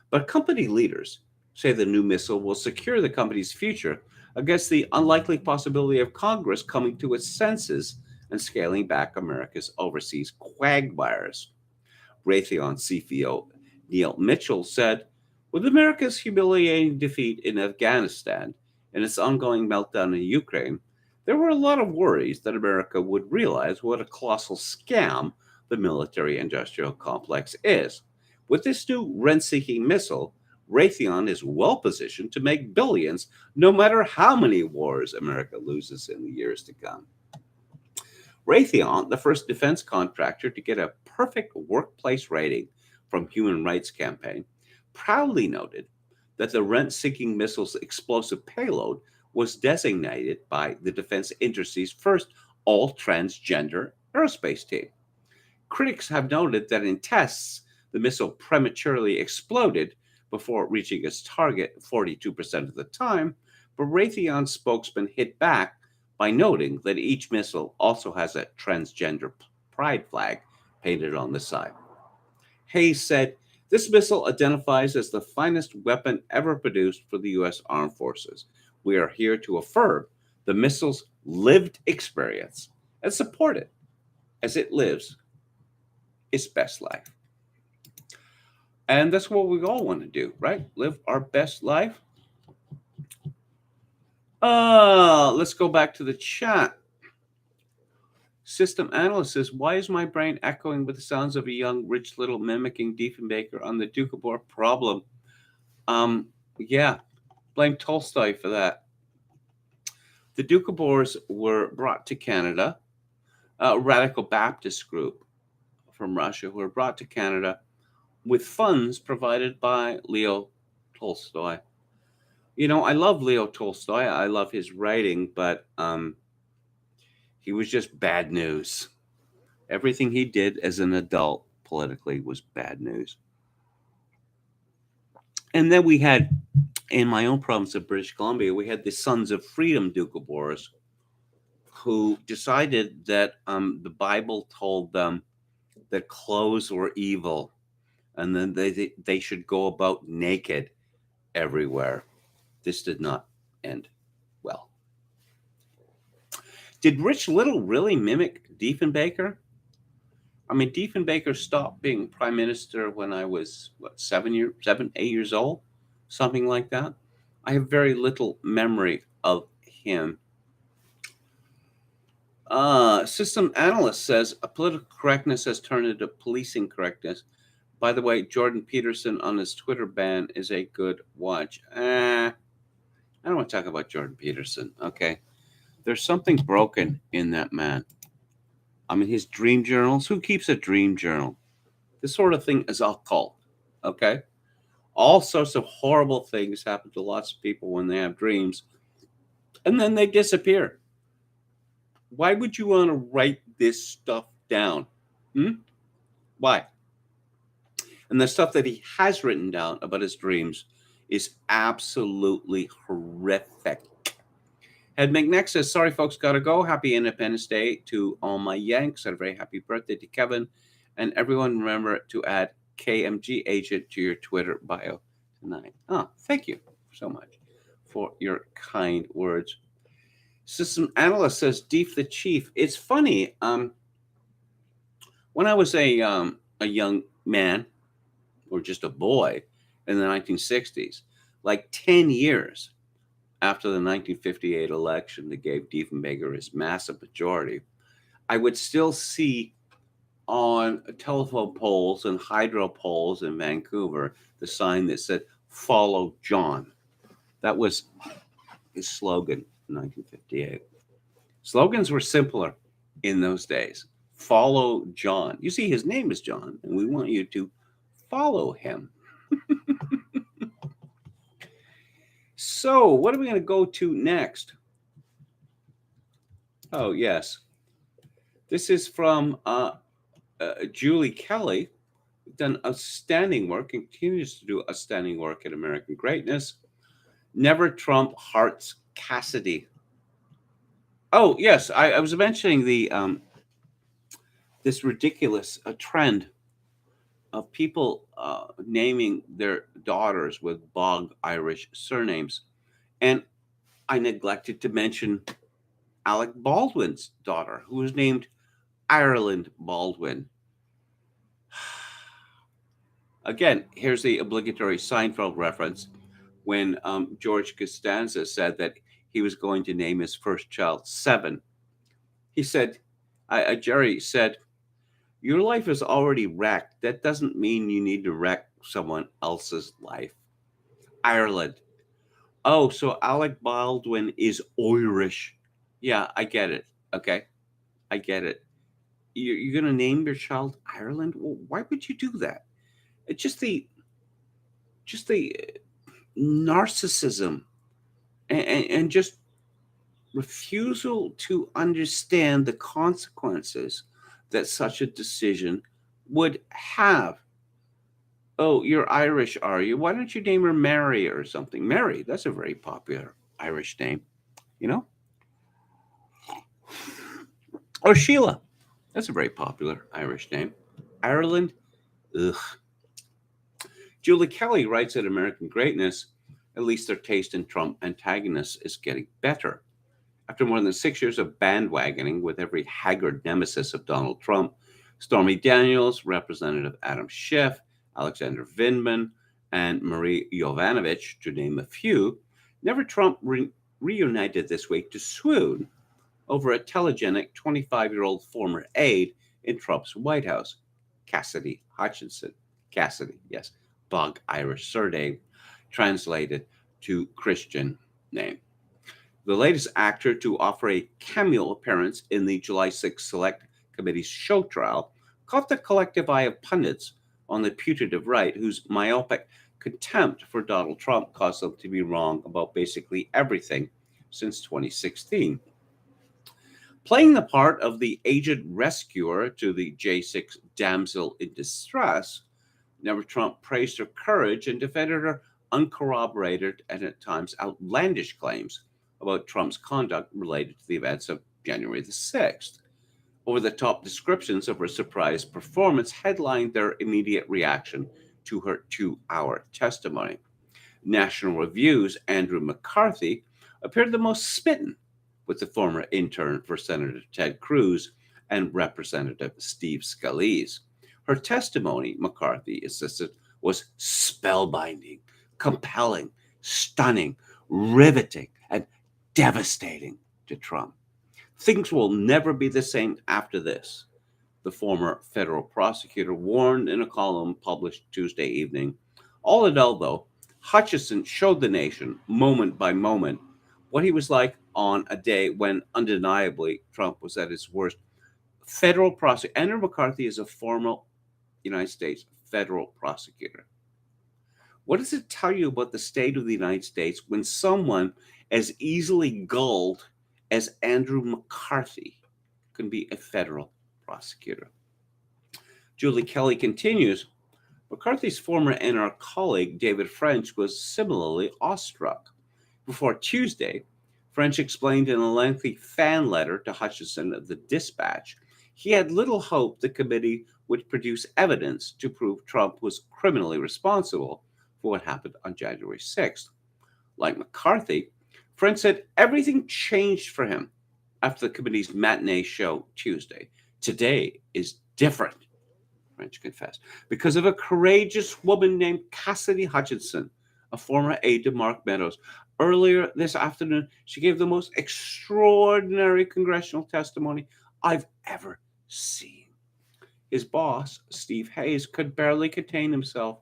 But company leaders say the new missile will secure the company's future against the unlikely possibility of Congress coming to its senses and scaling back America's overseas quagmires. Raytheon CFO Neil Mitchell said, with America's humiliating defeat in Afghanistan and its ongoing meltdown in Ukraine, there were a lot of worries that America would realize what a colossal scam the military industrial complex is. With this new rent seeking missile, Raytheon is well positioned to make billions no matter how many wars America loses in the years to come. Raytheon, the first defense contractor to get a perfect workplace rating from Human Rights Campaign, proudly noted that the rent-seeking missile's explosive payload was designated by the defense industry's first all-transgender aerospace team. Critics have noted that in tests, the missile prematurely exploded before reaching its target 42% of the time, but Raytheon's spokesman hit back by noting that each missile also has a transgender pride flag painted on the side. Hayes said, this missile identifies as the finest weapon ever produced for the U.S. Armed Forces. We are here to affirm the missile's lived experience and support it as it lives its best life. And that's what we all want to do, right? Live our best life. Let's go back to the chat. System analyst says, why is my brain echoing with the sounds of a young rich little mimicking Diefenbaker on the Doukhobor problem? Yeah, blame Tolstoy for that. The Doukhobors were brought to Canada, a radical Baptist group from Russia who were brought to Canada with funds provided by Leo Tolstoy. You know, I love Leo Tolstoy. I love his writing, but he was just bad news. Everything he did as an adult politically was bad news. And then we had, in my own province of British Columbia, we had the Sons of Freedom Doukhobors who decided that the Bible told them that clothes were evil and then they should go about naked everywhere. This did not end well. Did Rich Little really mimic Diefenbaker? I mean, Diefenbaker stopped being prime minister when I was, 8 years old? Something like that. I have very little memory of him. System analyst says, political correctness has turned into policing correctness. By the way, Jordan Peterson on his Twitter ban is a good watch. I don't want to talk about Jordan Peterson, okay? There's something broken in that man. I mean, his dream journals. Who keeps a dream journal? This sort of thing is occult, okay? All sorts of horrible things happen to lots of people when they have dreams, and then they disappear. Why would you want to write this stuff down? Why? And the stuff that he has written down about his dreams is absolutely horrific. Ed McNeck says, sorry, folks, gotta go. Happy Independence Day to all my Yanks and a very happy birthday to Kevin. And everyone remember to add KMG agent to your Twitter bio tonight. Oh, thank you so much for your kind words. System analyst says, Deef the Chief. It's funny. When I was a young man or just a boy in the 1960s, like 10 years after the 1958 election that gave Diefenbaker his massive majority, I would still see on telephone poles and hydro poles in Vancouver the sign that said "Follow John." That was his slogan in 1958. Slogans were simpler in those days. Follow John. You see, his name is John, and we want you to follow him. So, what are we going to go to next? Oh, yes. This is from Julie Kelly, done outstanding work and continues to do outstanding work in American Greatness. Never Trump Hearts Cassidy. Oh, yes. I was mentioning the this ridiculous trend of people naming their daughters with bog Irish surnames. And I neglected to mention Alec Baldwin's daughter, who was named Ireland Baldwin. Again, here's the obligatory Seinfeld reference when George Costanza said that he was going to name his first child Seven. He said, Jerry said, your life is already wrecked. That doesn't mean you need to wreck someone else's life. Ireland. Oh, so Alec Baldwin is Irish. Yeah, I get it. Okay. I get it. You're going to name your child Ireland? Well, why would you do that? It's just the narcissism and just refusal to understand the consequences that such a decision would have. Oh, you're Irish, are you? Why don't you name her Mary or something? Mary, that's a very popular Irish name, you know? Or Sheila, that's a very popular Irish name. Ireland, ugh. Julie Kelly writes at American Greatness, at least their taste in Trump antagonists is getting better. After more than 6 years of bandwagoning with every haggard nemesis of Donald Trump, Stormy Daniels, Representative Adam Schiff, Alexander Vindman, and Marie Yovanovitch, to name a few, Never Trump reunited this week to swoon over a telegenic 25-year-old former aide in Trump's White House, Cassidy Hutchinson. Cassidy, yes, bog Irish surname, translated to Christian name. The latest actor to offer a cameo appearance in the July 6th Select Committee's show trial caught the collective eye of pundits on the putative right, whose myopic contempt for Donald Trump caused them to be wrong about basically everything since 2016. Playing the part of the aged rescuer to the J6 damsel in distress, Never Trump praised her courage and defended her uncorroborated and at times outlandish claims about Trump's conduct related to the events of January the 6th. Over the top descriptions of her surprise performance headlined their immediate reaction to her 2-hour testimony. National Review's Andrew McCarthy appeared the most smitten with the former intern for Senator Ted Cruz and Representative Steve Scalise. Her testimony, McCarthy insisted, was spellbinding, compelling, stunning, riveting, and devastating to Trump. Things will never be the same after this, the former federal prosecutor warned in a column published Tuesday evening. All in all, though, Hutchison showed the nation, moment by moment, what he was like on a day when undeniably Trump was at his worst. Federal prosecutor, Andrew McCarthy is a former United States federal prosecutor. What does it tell you about the state of the United States when someone as easily gulled as Andrew McCarthy can be a federal prosecutor? Julie Kelly continues, McCarthy's former NR colleague David French was similarly awestruck. Before Tuesday, French explained in a lengthy fan letter to Hutchison of the Dispatch he had little hope the committee would produce evidence to prove Trump was criminally responsible for what happened on January 6th. Like McCarthy, French said everything changed for him after the committee's matinee show Tuesday. Today is different, French confessed, because of a courageous woman named Cassidy Hutchinson, a former aide to Mark Meadows. Earlier this afternoon, she gave the most extraordinary congressional testimony I've ever seen. His boss, Steve Hayes, could barely contain himself.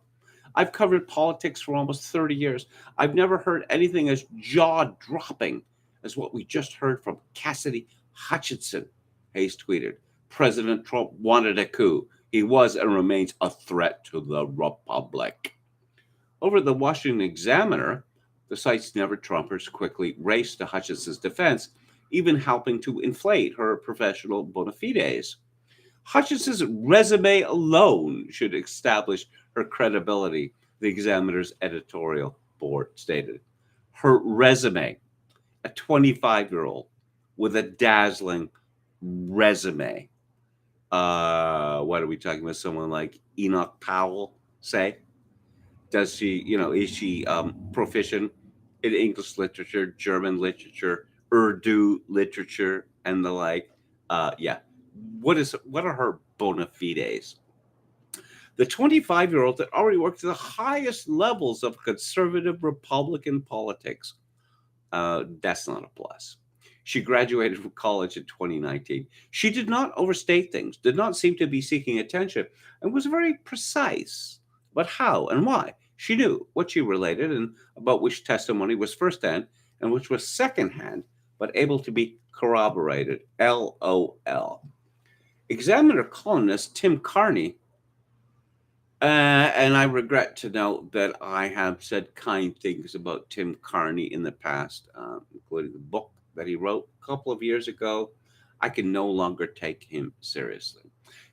I've covered politics for almost 30 years. I've never heard anything as jaw dropping as what we just heard from Cassidy Hutchinson, Hayes tweeted. President Trump wanted a coup. He was and remains a threat to the Republic. Over the Washington Examiner, the site's never Trumpers quickly raced to Hutchinson's defense, even helping to inflate her professional bona fides. Hutchinson's resume alone should establish her credibility, the Examiner's editorial board stated. Her resume, a 25-year-old with a dazzling resume. What are we talking about? Someone like Enoch Powell, say? Does she, is she proficient in English literature, German literature, Urdu literature, and the like? Yeah. What are her bona fides? The 25-year-old that already worked at the highest levels of conservative Republican politics. That's not a plus. She graduated from college in 2019. She did not overstate things, did not seem to be seeking attention, and was very precise about how and why. She knew what she related and about which testimony was firsthand and which was secondhand, but able to be corroborated. LOL. Examiner columnist Tim Carney, and I regret to note that I have said kind things about Tim Carney in the past, including the book that he wrote a couple of years ago. I can no longer take him seriously.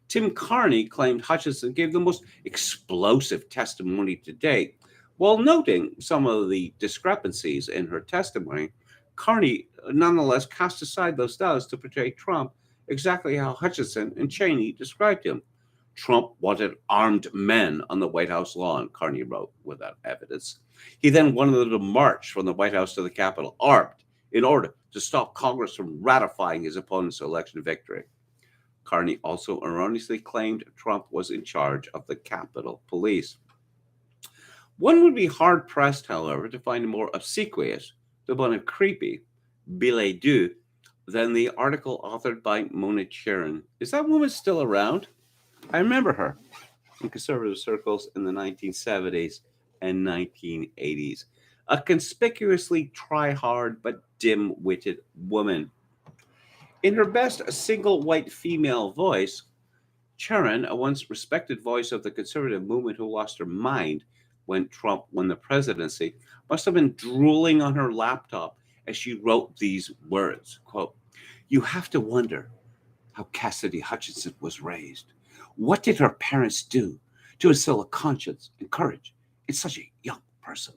Tim Carney claimed Hutchinson gave the most explosive testimony to date. While noting some of the discrepancies in her testimony, Carney nonetheless cast aside those doubts to portray Trump exactly how Hutchinson and Cheney described him. Trump wanted armed men on the White House lawn, Carney wrote without evidence. He then wanted them to march from the White House to the Capitol armed in order to stop Congress from ratifying his opponent's election victory. Carney also erroneously claimed Trump was in charge of the Capitol Police. One would be hard-pressed, however, to find a more obsequious, though creepy, billet doux than the article authored by Mona Charen. Is that woman still around? I remember her in conservative circles in the 1970s and 1980s. A conspicuously try-hard but dim-witted woman. In her best single white female voice, Charen, a once respected voice of the conservative movement who lost her mind when Trump won the presidency, must have been drooling on her laptop as she wrote these words, quote, "You have to wonder how Cassidy Hutchinson was raised. What did her parents do to instill a conscience and courage in such a young person?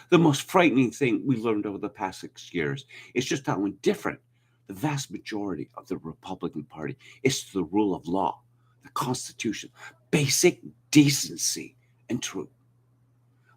The most frightening thing we learned over the past 6 years is just how indifferent the vast majority of the Republican Party is to the rule of law, the Constitution, basic decency and truth.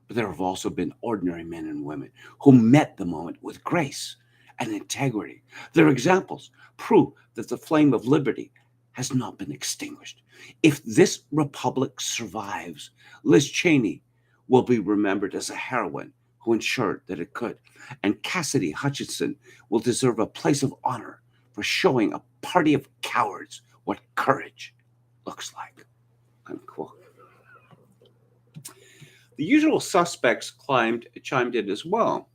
But there have also been ordinary men and women who met the moment with grace and integrity. Their examples prove that the flame of liberty has not been extinguished. If this republic survives, Liz Cheney will be remembered as a heroine who ensured that it could. And Cassidy Hutchinson will deserve a place of honor for showing a party of cowards what courage looks like." Unquote. The usual suspects chimed in as well.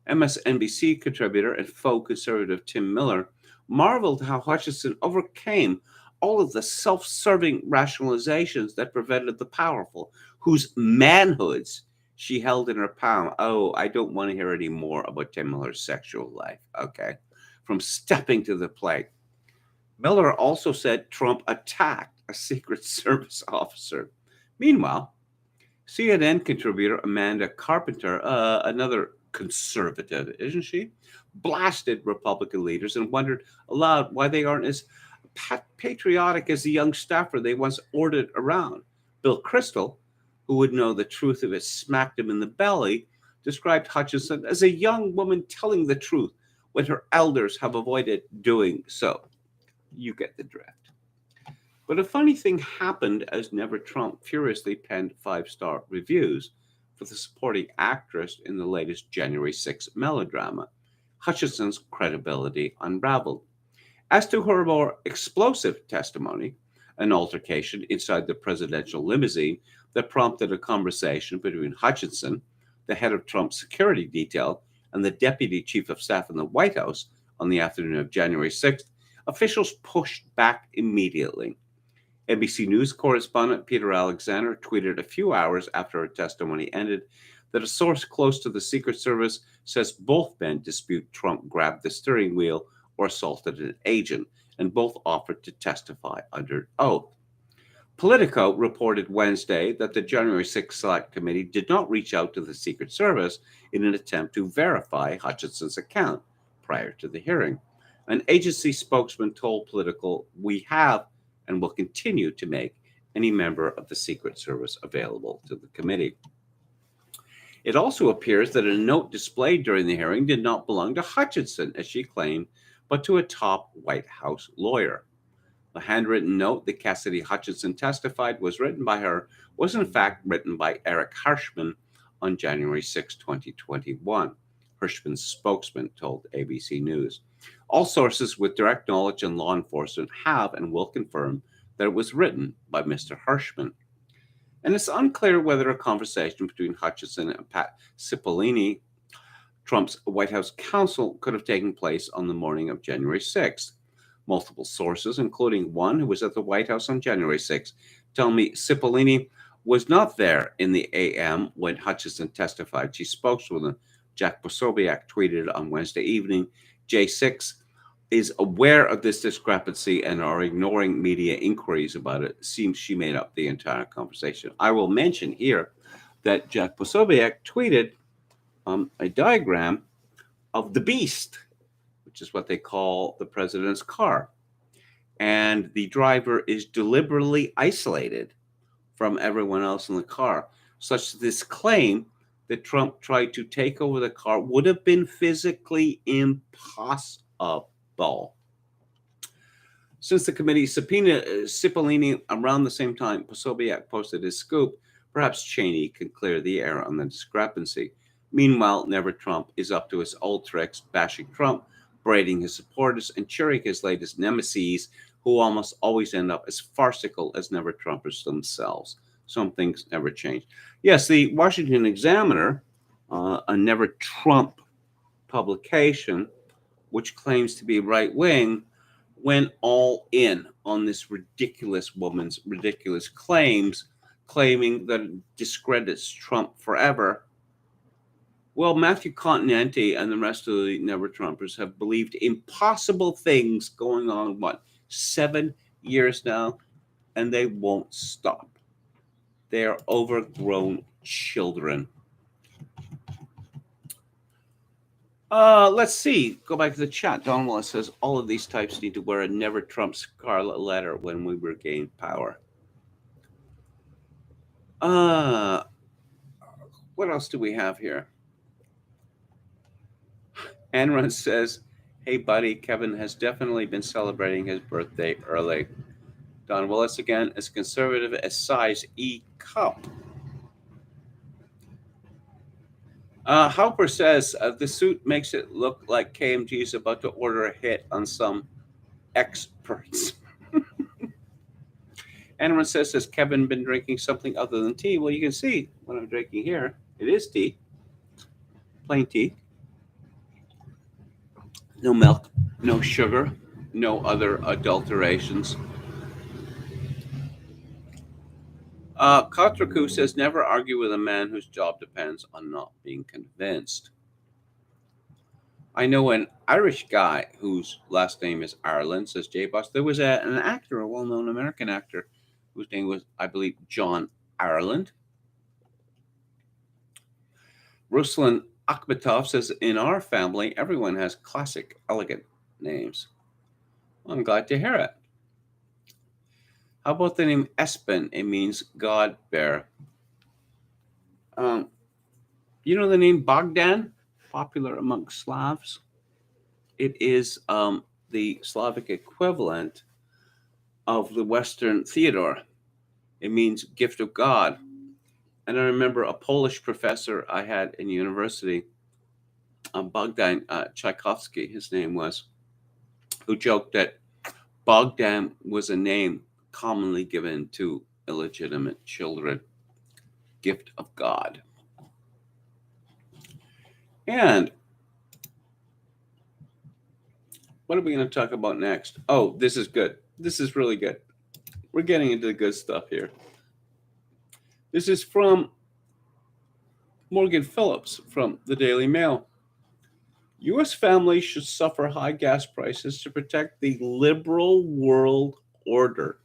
MSNBC contributor and faux conservative Tim Miller marveled how Hutchinson overcame all of the self-serving rationalizations that prevented the powerful, whose manhoods she held in her palm. Oh, I don't want to hear any more about Tim Miller's sexual life, okay? From stepping to the plate. Miller also said Trump attacked a Secret Service officer. Meanwhile, CNN contributor Amanda Carpenter, another conservative, isn't she, blasted Republican leaders and wondered aloud why they aren't as patriotic as the young staffer they once ordered around. Bill Kristol, who would know the truth if it smacked him in the belly, described Hutchinson as a young woman telling the truth when her elders have avoided doing so. You get the drift. But a funny thing happened as Never Trump furiously penned 5-star reviews for the supporting actress in the latest January 6th melodrama. Hutchinson's credibility unraveled. As to her more explosive testimony, an altercation inside the presidential limousine that prompted a conversation between Hutchinson, the head of Trump's security detail, and the deputy chief of staff in the White House on the afternoon of January 6th, officials pushed back immediately. NBC News correspondent Peter Alexander tweeted a few hours after her testimony ended that a source close to the Secret Service says both men dispute Trump grabbed the steering wheel or assaulted an agent, and both offered to testify under oath. Politico reported Wednesday that the January 6th Select Committee did not reach out to the Secret Service in an attempt to verify Hutchinson's account prior to the hearing. An agency spokesman told Politico, "We have and will continue to make any member of the Secret Service available to the committee." It also appears that a note displayed during the hearing did not belong to Hutchinson, as she claimed, but to a top White House lawyer. The handwritten note that Cassidy Hutchinson testified was written by her was in fact written by Eric Hirschman on January 6, 2021. Hirschman's spokesman told ABC News. All sources with direct knowledge in law enforcement have and will confirm that it was written by Mr. Hirschman. And it's unclear whether a conversation between Hutchinson and Pat Cipollone, Trump's White House counsel, could have taken place on the morning of January 6th. Multiple sources, including one who was at the White House on January 6th, tell me Cipollone was not there in the AM when Hutchinson testified. She spokeswoman Jack Posobiec tweeted on Wednesday evening, J6 is aware of this discrepancy and are ignoring media inquiries about it. Seems she made up the entire conversation. I will mention here that Jack Posobiec tweeted a diagram of the beast, which is what they call the president's car. And the driver is deliberately isolated from everyone else in the car, such that this claim that Trump tried to take over the car would have been physically impossible. Since the committee subpoenaed Cipollone around the same time Posobiec posted his scoop, perhaps Cheney can clear the air on the discrepancy. Meanwhile, Never Trump is up to his old tricks, bashing Trump, braiding his supporters, and cheering his latest nemesis, who almost always end up as farcical as Never Trumpers themselves. Some things never change. Yes, the Washington Examiner, a Never Trump publication, which claims to be right-wing, went all in on this ridiculous woman's ridiculous claims, claiming that it discredits Trump forever. Well, Matthew Continenti and the rest of the Never Trumpers have believed impossible things going on, 7 years now, and they won't stop. They are overgrown children. Let's see. Go back to the chat. Don Wallace says all of these types need to wear a Never Trump scarlet letter when we regain power. What else do we have here? Anran says, "Hey, buddy, Kevin has definitely been celebrating his birthday early." Don Willis again, as conservative as size E cup. Halper says, the suit makes it look like KMG is about to order a hit on some experts. Anran says, has Kevin been drinking something other than tea? Well, you can see what I'm drinking here. It is tea. Plain tea. No milk, no sugar, no other adulterations. Katraku says, never argue with a man whose job depends on not being convinced. I know an Irish guy whose last name is Ireland, says J-Boss. There was an actor, a well-known American actor, whose name was, I believe, John Ireland. Ruslan Akhmetov says, in our family, everyone has classic, elegant names. Well, I'm glad to hear it. How about the name Espen? It means God bear. You know the name Bogdan, popular amongst Slavs? It is the Slavic equivalent of the Western Theodore. It means gift of God. And I remember a Polish professor I had in university, Bogdan Tchaikovsky, his name was, who joked that Bogdan was a name commonly given to illegitimate children. Gift of God. And what are we going to talk about next? Oh, this is good. This is really good. We're getting into the good stuff here. This is from Morgan Phillips from the Daily Mail. U.S. families should suffer high gas prices to protect the liberal world order.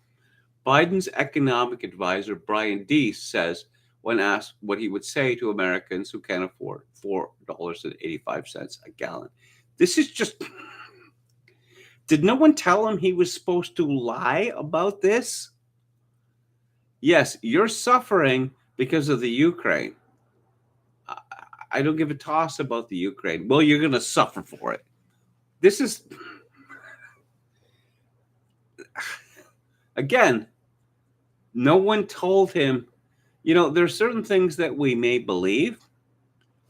Biden's economic advisor, Brian Deese, says when asked what he would say to Americans who can't afford $4.85 a gallon. This is just. Did no one tell him he was supposed to lie about this? Yes, you're suffering because of the Ukraine. I don't give a toss about the Ukraine. Well, you're going to suffer for it. This is, again, no one told him, there are certain things that we may believe,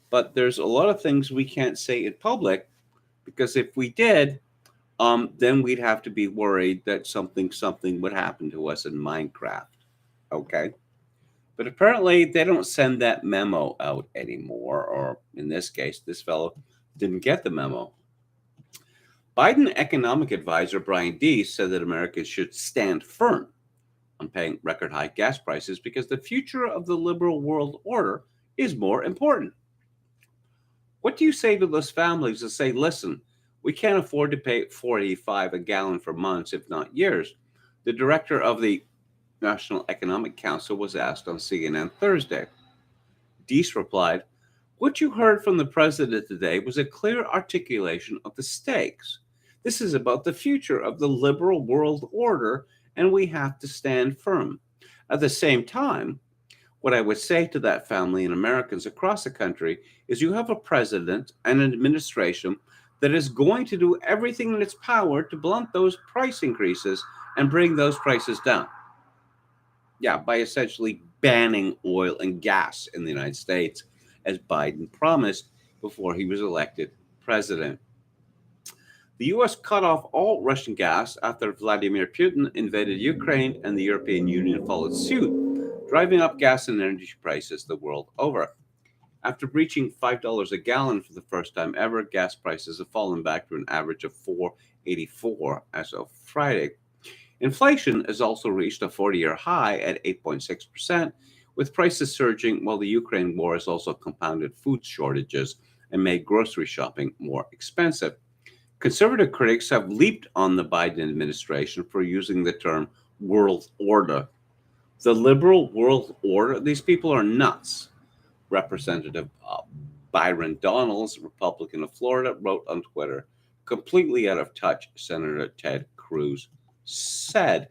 but there's a lot of things we can't say in public because if we did, then we'd have to be worried that something would happen to us in Minecraft. Okay. But apparently they don't send that memo out anymore, or in this case, this fellow didn't get the memo. Biden economic advisor Brian Deese said that Americans should stand firm on paying record high gas prices because the future of the liberal world order is more important. What do you say to those families that say, listen, we can't afford to pay $4.85 a gallon for months, if not years? The director of the National Economic Council was asked on CNN Thursday. Deese replied, "What you heard from the president today was a clear articulation of the stakes. This is about the future of the liberal world order, and we have to stand firm. At the same time, what I would say to that family and Americans across the country is you have a president and an administration that is going to do everything in its power to blunt those price increases and bring those prices down. Yeah, by essentially banning oil and gas in the United States, as Biden promised before he was elected president. The U.S. cut off all Russian gas after Vladimir Putin invaded Ukraine and the European Union followed suit, driving up gas and energy prices the world over. After breaching $5 a gallon for the first time ever, gas prices have fallen back to an average of $4.84 as of Friday. Inflation has also reached a 40-year high at 8.6%, with prices surging while the Ukraine war has also compounded food shortages and made grocery shopping more expensive. Conservative critics have leaped on the Biden administration for using the term world order. The liberal world order, these people are nuts. Representative Byron Donalds, Republican of Florida, wrote on Twitter, completely out of touch, Senator Ted Cruz said.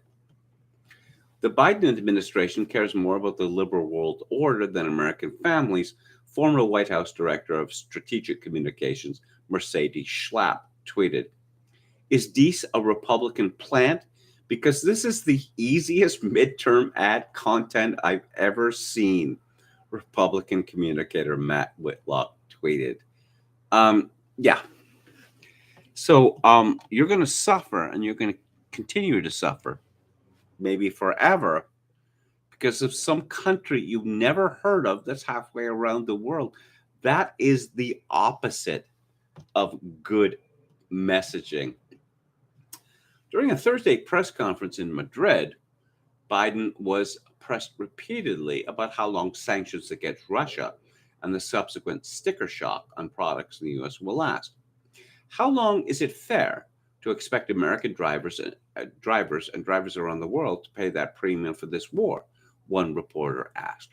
The Biden administration cares more about the liberal world order than American families, former White House Director of Strategic Communications, Mercedes Schlapp, tweeted. Is Deese a Republican plant? Because this is the easiest midterm ad content I've ever seen, Republican communicator Matt Whitlock tweeted. Yeah. So you're going to suffer, and you're going to continue to suffer, maybe forever, because of some country you've never heard of that's halfway around the world. That is the opposite of good messaging. During a Thursday press conference in Madrid, Biden was pressed repeatedly about how long sanctions against Russia and the subsequent sticker shock on products in the U.S. will last. How long is it fair to expect American drivers and drivers around the world to pay that premium for this war? One reporter asked.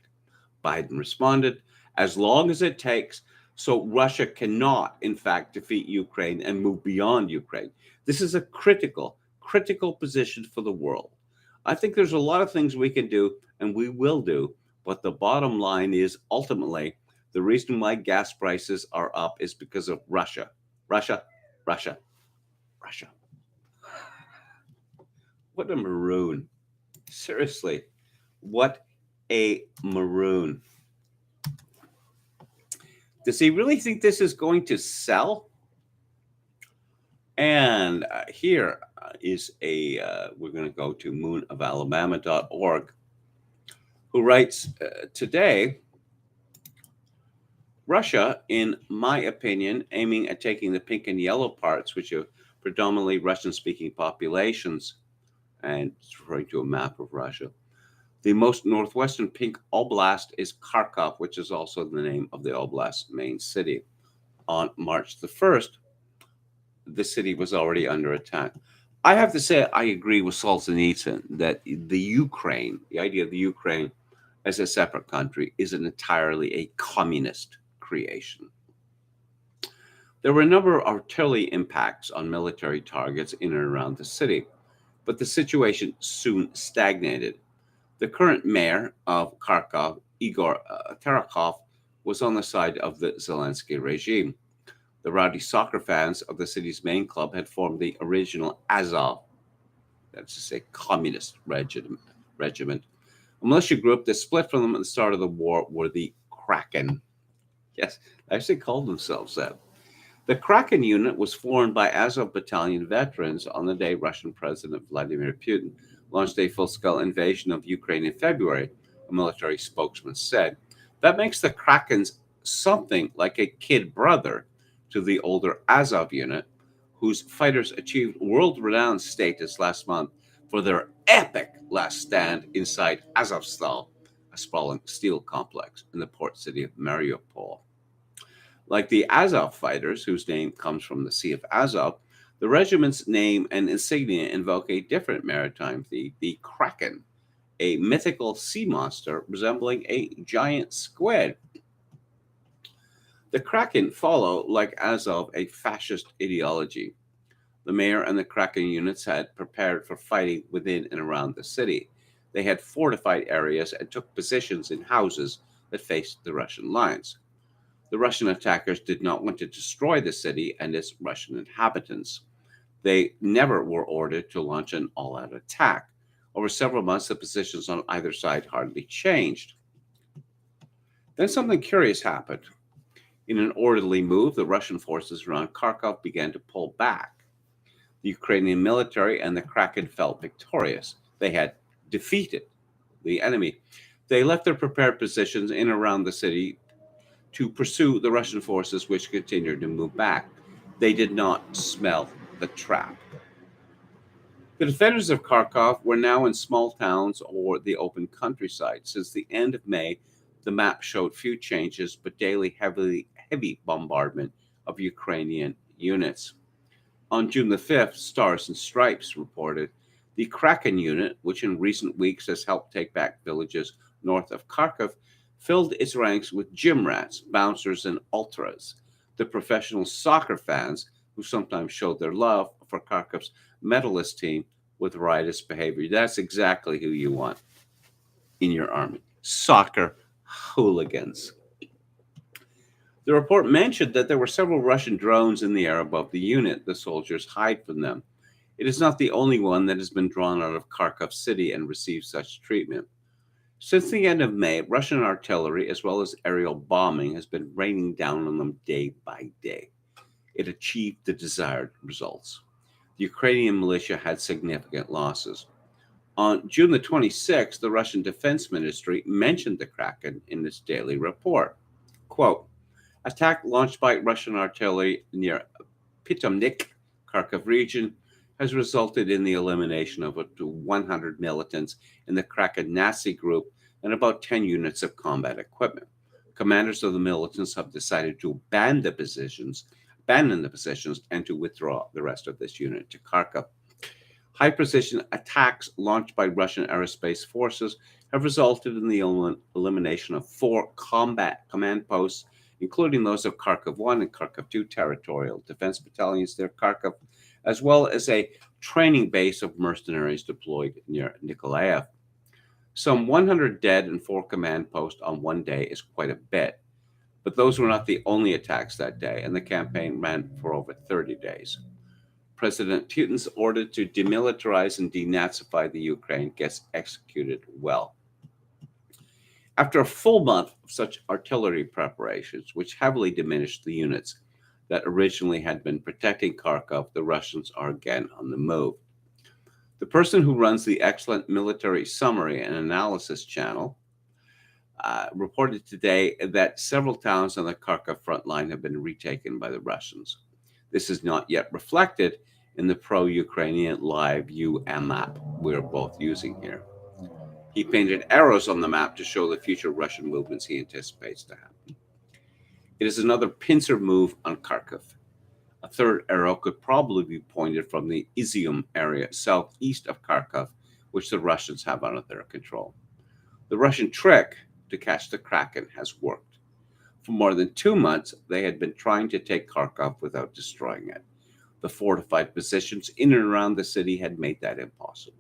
Biden responded, as long as it takes, so Russia cannot, in fact, defeat Ukraine and move beyond Ukraine. This is a critical position for the world. I think there's a lot of things we can do, and we will do, but the bottom line is ultimately the reason why gas prices are up is because of Russia. Russia. What a maroon. Seriously, what a maroon. Does he really think this is going to sell? And here is we're going to go to moonofalabama.org, who writes today, Russia, in my opinion, aiming at taking the pink and yellow parts, which are predominantly Russian speaking populations, and it's referring to a map of Russia. The most northwestern pink oblast is Kharkov, which is also the name of the oblast's main city. On March the 1st, the city was already under attack. I have to say, I agree with Solzhenitsyn that the Ukraine, the idea of the Ukraine as a separate country, is an entirely a communist creation. There were a number of artillery impacts on military targets in and around the city, but the situation soon stagnated. The current mayor of Kharkov, Igor Terakov, was on the side of the Zelensky regime. The rowdy soccer fans of the city's main club had formed the original Azov, that's to say, communist regiment. A militia group that split from them at the start of the war were the Kraken. Yes, they actually called themselves that. The Kraken unit was formed by Azov battalion veterans on the day Russian President Vladimir Putin launched a full-scale invasion of Ukraine in February, a military spokesman said. That makes the Krakens something like a kid brother to the older Azov unit, whose fighters achieved world-renowned status last month for their epic last stand inside Azovstal, a sprawling steel complex in the port city of Mariupol. Like the Azov fighters, whose name comes from the Sea of Azov, the regiment's name and insignia invoke a different maritime theme, the Kraken, a mythical sea monster resembling a giant squid. The Kraken follow, like Azov, a fascist ideology. The mayor and the Kraken units had prepared for fighting within and around the city. They had fortified areas and took positions in houses that faced the Russian lines. The Russian attackers did not want to destroy the city and its Russian inhabitants. They never were ordered to launch an all out attack. Over several months, the positions on either side hardly changed. Then something curious happened. In an orderly move, the Russian forces around Kharkov began to pull back. The Ukrainian military and the Kraken felt victorious. They had defeated the enemy. They left their prepared positions in and around the city to pursue the Russian forces, which continued to move back. They did not smell the trap. The defenders of Kharkov were now in small towns or the open countryside. Since the end of May, the map showed few changes, but daily heavy bombardment of Ukrainian units. On June the 5th, Stars and Stripes reported the Kraken unit, which in recent weeks has helped take back villages north of Kharkov, filled its ranks with gym rats, bouncers, and ultras, the professional soccer fans who sometimes showed their love for Kharkov's medalist team with riotous behavior. That's exactly who you want in your army. Soccer hooligans. The report mentioned that there were several Russian drones in the air above the unit. The soldiers hide from them. It is not the only one that has been drawn out of Kharkov city and received such treatment. Since the end of May, Russian artillery as well as aerial bombing has been raining down on them day by day. It achieved the desired results. The Ukrainian militia had significant losses. On June the 26th, the Russian Defense Ministry mentioned the Kraken in its daily report. Quote, attack launched by Russian artillery near Pitomnik, Kharkov region, has resulted in the elimination of up to 100 militants in the Kraken Nazi group and about 10 units of combat equipment. Commanders of the militants have decided to abandon the positions and to withdraw the rest of this unit to Kharkov. High precision attacks launched by Russian aerospace forces have resulted in the elimination of 4 combat command posts, including those of Kharkov 1 and Kharkov 2 territorial defense battalions near Kharkov, as well as a training base of mercenaries deployed near Nikolaev. Some 100 dead and 4 command posts on one day is quite a bit, but those were not the only attacks that day, and the campaign ran for over 30 days. President Putin's order to demilitarize and denazify the Ukraine gets executed well. After a full month of such artillery preparations, which heavily diminished the units that originally had been protecting Kharkov, the Russians are again on the move. The person who runs the excellent military summary and analysis channel reported today that several towns on the Kharkov front line have been retaken by the Russians. This is not yet reflected in the pro-Ukrainian live view map we're both using here. He painted arrows on the map to show the future Russian movements he anticipates to happen. It is another pincer move on Kharkov. A third arrow could probably be pointed from the Izium area southeast of Kharkov, which the Russians have under their control. The Russian trick to catch the Kraken has worked. For more than 2 months, they had been trying to take Kharkov without destroying it. The fortified positions in and around the city had made that impossible.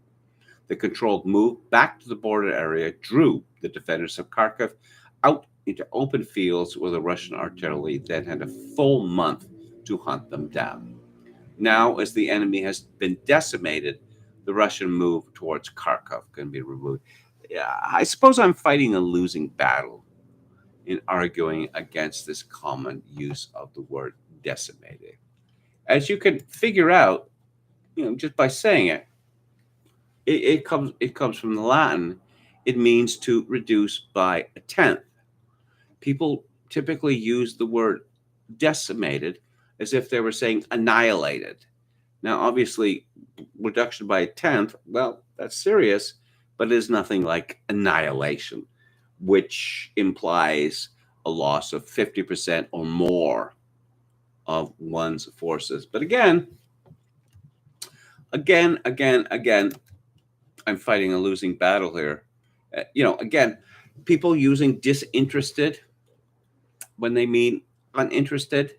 The controlled move back to the border area drew the defenders of Kharkov out into open fields where the Russian artillery then had a full month to hunt them down. Now, as the enemy has been decimated, the Russian move towards Kharkov can be removed. I suppose I'm fighting a losing battle in arguing against this common use of the word decimated. As you can figure out, just by saying it, it comes from the Latin. It means to reduce by a tenth. People typically use the word decimated as if they were saying annihilated. Now, obviously, reduction by a tenth, well, that's serious, but it is nothing like annihilation, which implies a loss of 50% or more of one's forces. But again, I'm fighting a losing battle here. Again, people using disinterested when they mean uninterested,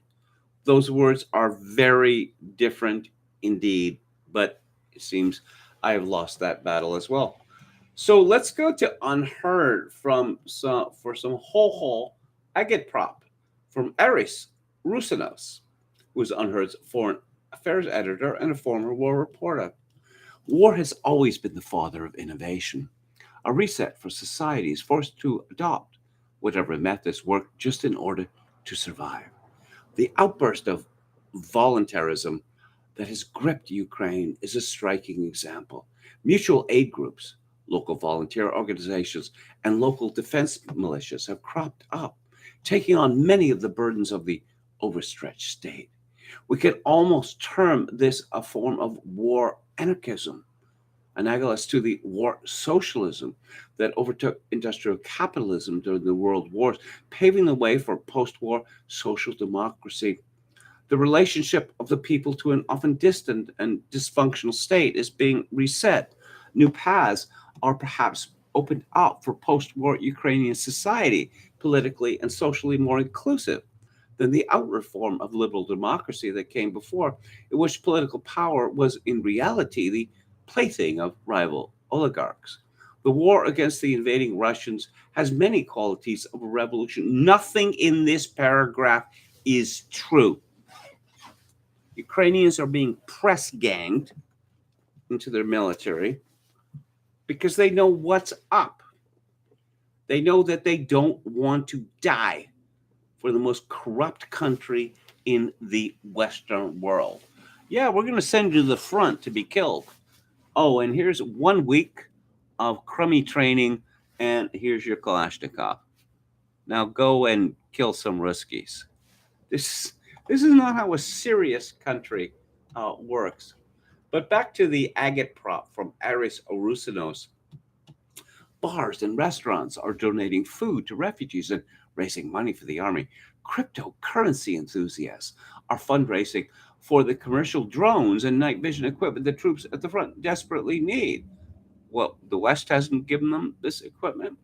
those words are very different indeed, but it seems I have lost that battle as well. So let's go to unheard for some ho-ho agitprop from Eris Rusinos, who is Unheard's foreign affairs editor and a former war reporter. War has always been the father of innovation. A reset for society is forced to adopt whatever methods work just in order to survive. The outburst of voluntarism that has gripped Ukraine is a striking example. Mutual aid groups, local volunteer organizations, and local defense militias have cropped up, taking on many of the burdens of the overstretched state. We could almost term this a form of war anarchism, analogous to the war socialism that overtook industrial capitalism during the world wars, paving the way for post-war social democracy. The relationship of the people to an often distant and dysfunctional state is being reset. New paths are perhaps opened up for post-war Ukrainian society, politically and socially more inclusive than the outward form of liberal democracy that came before, in which political power was in reality the plaything of rival oligarchs. The war against the invading Russians has many qualities of a revolution. Nothing in this paragraph is true. Ukrainians are being press ganged into their military because they know what's up. They know that they don't want to die for the most corrupt country in the Western world. Yeah, we're going to send you to the front to be killed. Oh, and here's 1 week of crummy training, and here's your Kalashnikov. Now go and kill some Ruskies. This is not how a serious country works. But back to the agate prop from Aris Orusinos. Bars and restaurants are donating food to refugees and raising money for the army. Cryptocurrency enthusiasts are fundraising for the commercial drones and night vision equipment the troops at the front desperately need. Well, the West hasn't given them this equipment.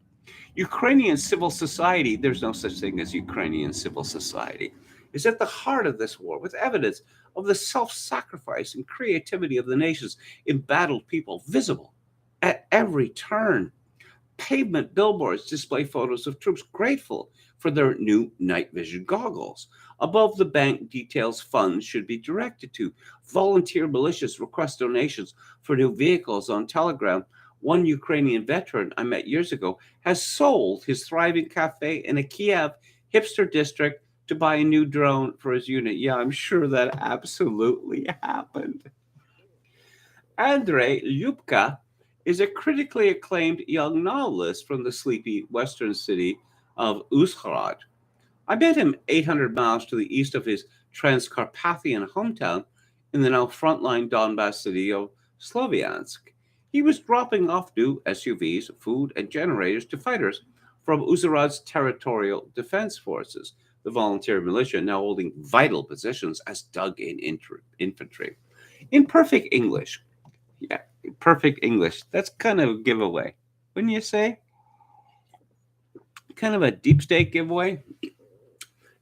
Ukrainian civil society, there's no such thing as Ukrainian civil society, is at the heart of this war, with evidence of the self-sacrifice and creativity of the nation's embattled people visible at every turn. Pavement billboards display photos of troops grateful for their new night vision goggles. Above the bank details funds should be directed to. Volunteer militias request donations for new vehicles on Telegram. One Ukrainian veteran I met years ago has sold his thriving cafe in a Kiev hipster district to buy a new drone for his unit. Yeah, I'm sure that absolutely happened. Andrei Lyubka is a critically acclaimed young novelist from the sleepy western city of Uzhhorod. I met him 800 miles to the east of his Transcarpathian hometown in the now frontline Donbass city of Sloviansk. He was dropping off new SUVs, food, and generators to fighters from Uzhhorod's territorial defense forces, the volunteer militia now holding vital positions as dug-in infantry. In perfect English, yeah, perfect English, that's kind of a giveaway, wouldn't you say? Kind of a deep state giveaway.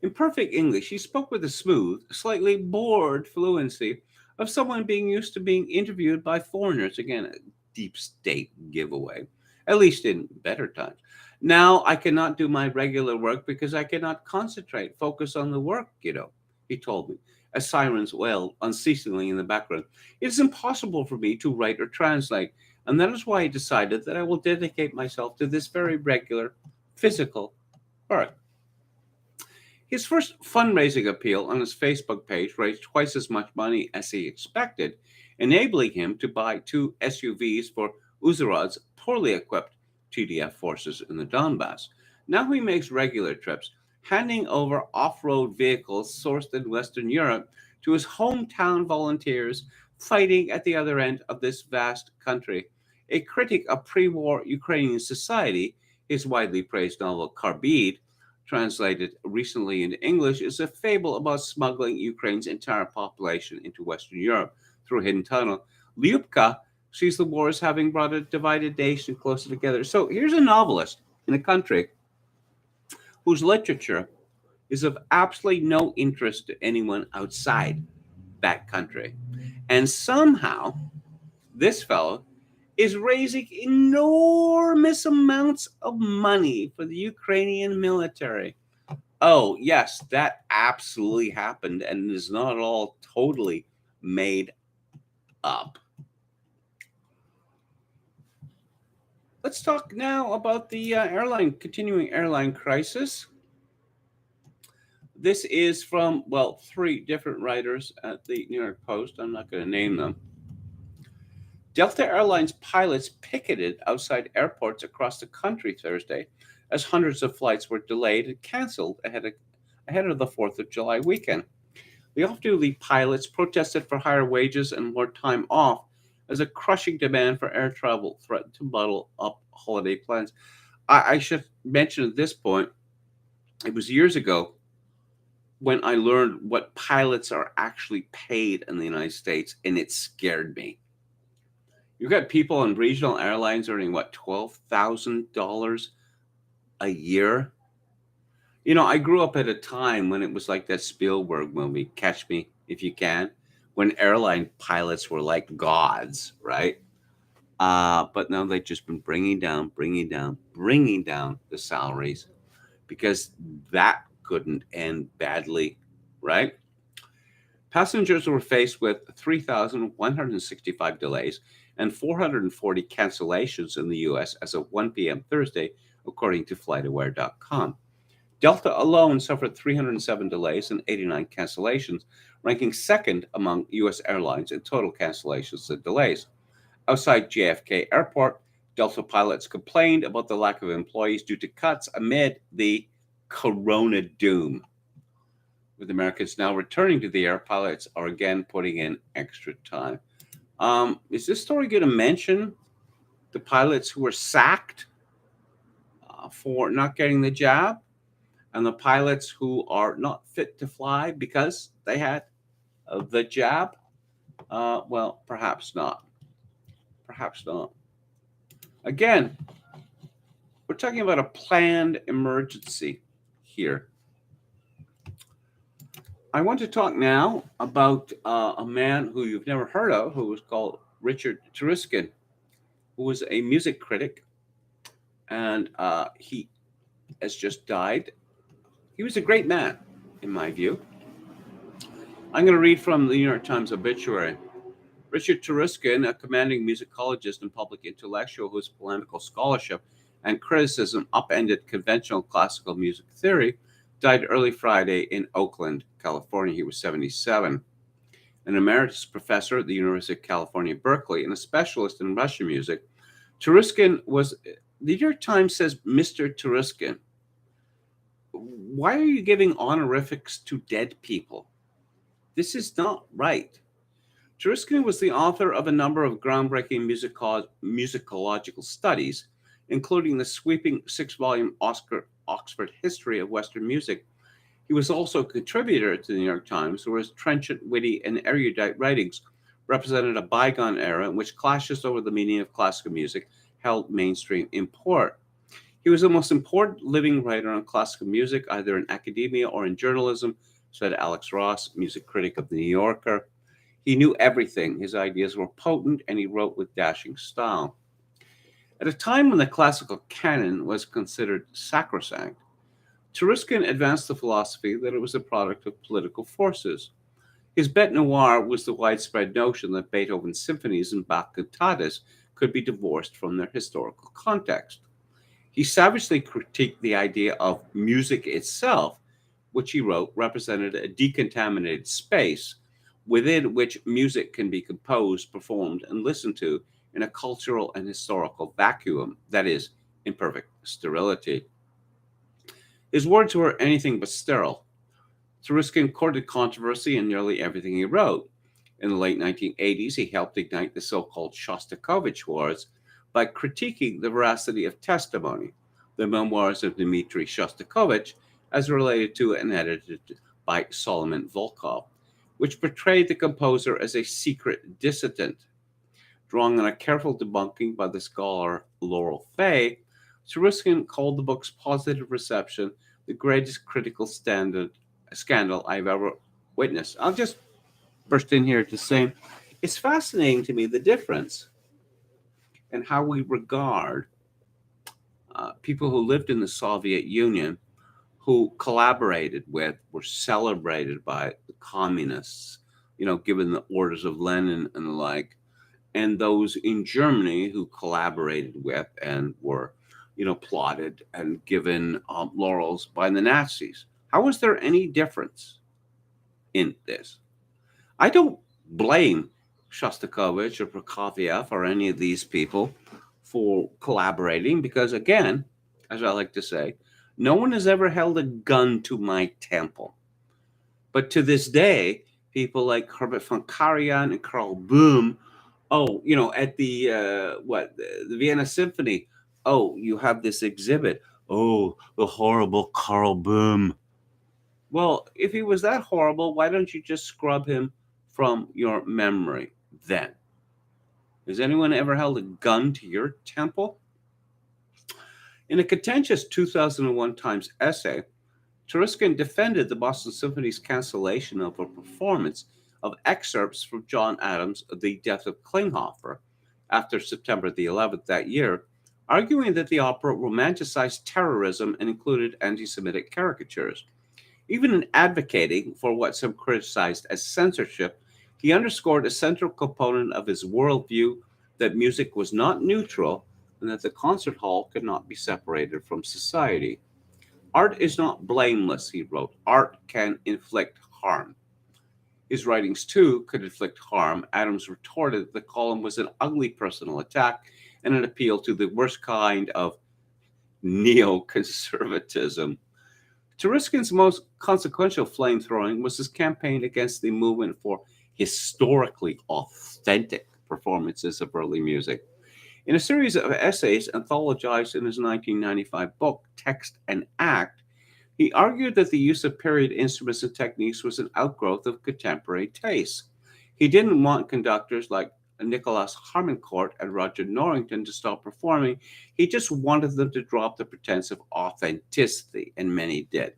In perfect English, he spoke with a smooth, slightly bored fluency of someone being used to being interviewed by foreigners. Again, a deep state giveaway, at least in better times. Now I cannot do my regular work because I cannot concentrate, focus on the work, he told me, as sirens wailed unceasingly in the background. It is impossible for me to write or translate, and that is why I decided that I will dedicate myself to this very regular physical work. His first fundraising appeal on his Facebook page raised twice as much money as he expected, enabling him to buy two SUVs for Uzurod's poorly equipped TDF forces in the Donbass. Now he makes regular trips, handing over off road vehicles sourced in Western Europe to his hometown volunteers fighting at the other end of this vast country. A critic of pre war Ukrainian society, his widely praised novel Carbide, translated recently into English, is a fable about smuggling Ukraine's entire population into Western Europe through a hidden tunnel. Lyubka sees the war as having brought a divided nation closer together. So here's a novelist in a country whose literature is of absolutely no interest to anyone outside that country. And somehow, this fellow is raising enormous amounts of money for the Ukrainian military. Oh, yes, that absolutely happened and is not all totally made up. Let's talk now about the continuing airline crisis. This is from, well, three different writers at the New York Post. I'm not going to name them. Delta Airlines pilots picketed outside airports across the country Thursday as hundreds of flights were delayed and canceled ahead of the 4th of July weekend. The off-duty pilots protested for higher wages and more time off as a crushing demand for air travel threatened to muddle up holiday plans. I should mention at this point, it was years ago when I learned what pilots are actually paid in the United States, and it scared me. You've got people on regional airlines earning, what, $12,000 a year? I grew up at a time when it was like that Spielberg movie, Catch Me If You Can, when airline pilots were like gods, right? But now they've just been bringing down the salaries because that couldn't end badly, right? Passengers were faced with 3,165 delays and 440 cancellations in the U.S. as of 1 p.m. Thursday, according to FlightAware.com. Delta alone suffered 307 delays and 89 cancellations, ranking second among U.S. airlines in total cancellations and delays. Outside JFK Airport, Delta pilots complained about the lack of employees due to cuts amid the corona doom. With Americans now returning to the air, pilots are again putting in extra time. Is this story going to mention the pilots who were sacked for not getting the job and the pilots who are not fit to fly because they had the jab? Well, perhaps not. Perhaps not. Again, we're talking about a planned emergency here. I want to talk now about a man who you've never heard of, who was called Richard Turiskin, who was a music critic, and he has just died. He was a great man. in my view. I'm going to read from the New York Times obituary. Richard Turuskin, a commanding musicologist and public intellectual whose polemical scholarship and criticism upended conventional classical music theory, died early Friday in Oakland, California. He was 77. An emeritus professor at the University of California, Berkeley, and a specialist in Russian music, Turuskin was. The New York Times says Mr. Turuskin. Why are you giving honorifics to dead people? This is not right. Turuskin was the author of a number of groundbreaking musicological studies, including the sweeping six-volume Oxford History of Western Music. He was also a contributor to the New York Times, where his trenchant, witty, and erudite writings represented a bygone era in which clashes over the meaning of classical music held mainstream import. He was the most important living writer on classical music, either in academia or in journalism, said Alex Ross, music critic of The New Yorker. He knew everything. His ideas were potent, and he wrote with dashing style. At a time when the classical canon was considered sacrosanct, Turuskin advanced the philosophy that it was a product of political forces. His bête noire was the widespread notion that Beethoven's symphonies and Bach cantatas could be divorced from their historical context. He savagely critiqued the idea of music itself, which he wrote represented a decontaminated space within which music can be composed, performed, and listened to in a cultural and historical vacuum, that is, in perfect sterility. His words were anything but sterile. Taruskin courted controversy in nearly everything he wrote. In the late 1980s, he helped ignite the so called Shostakovich Wars by critiquing the veracity of testimony, the memoirs of Dmitri Shostakovich, as related to and edited by Solomon Volkov, which portrayed the composer as a secret dissident. Drawing on a careful debunking by the scholar Laurel Fay, Taruskin called the book's positive reception the greatest critical scandal I've ever witnessed. I'll just burst in here to say it's fascinating to me the difference in how we regard people who lived in the Soviet Union, who collaborated with, were celebrated by the communists, given the orders of Lenin and the like, and those in Germany who collaborated with and were, plotted and given laurels by the Nazis. How is there any difference in this? I don't blame Shostakovich or Prokofiev or any of these people for collaborating because, again, as I like to say, no one has ever held a gun to my temple. But to this day, people like Herbert von Karajan and Karl Boom, at the Vienna Symphony, you have this exhibit. Oh, the horrible Karl Boom. Well, if he was that horrible, why don't you just scrub him from your memory then? Has anyone ever held a gun to your temple? In a contentious 2001 Times essay, Taruskin defended the Boston Symphony's cancellation of a performance of excerpts from John Adams' The Death of Klinghoffer after September the 11th that year, arguing that the opera romanticized terrorism and included anti Semitic caricatures. Even in advocating for what some criticized as censorship, he underscored a central component of his worldview that music was not neutral and that the concert hall could not be separated from society. Art is not blameless, he wrote. Art can inflict harm. His writings, too, could inflict harm. Adams retorted that the column was an ugly personal attack and an appeal to the worst kind of neoconservatism. Taruskin's most consequential flamethrowing was his campaign against the movement for historically authentic performances of early music. In a series of essays anthologized in his 1995 book, Text and Act, he argued that the use of period instruments and techniques was an outgrowth of contemporary tastes. He didn't want conductors like Nicholas Harmoncourt and Roger Norrington to stop performing. He just wanted them to drop the pretense of authenticity, and many did.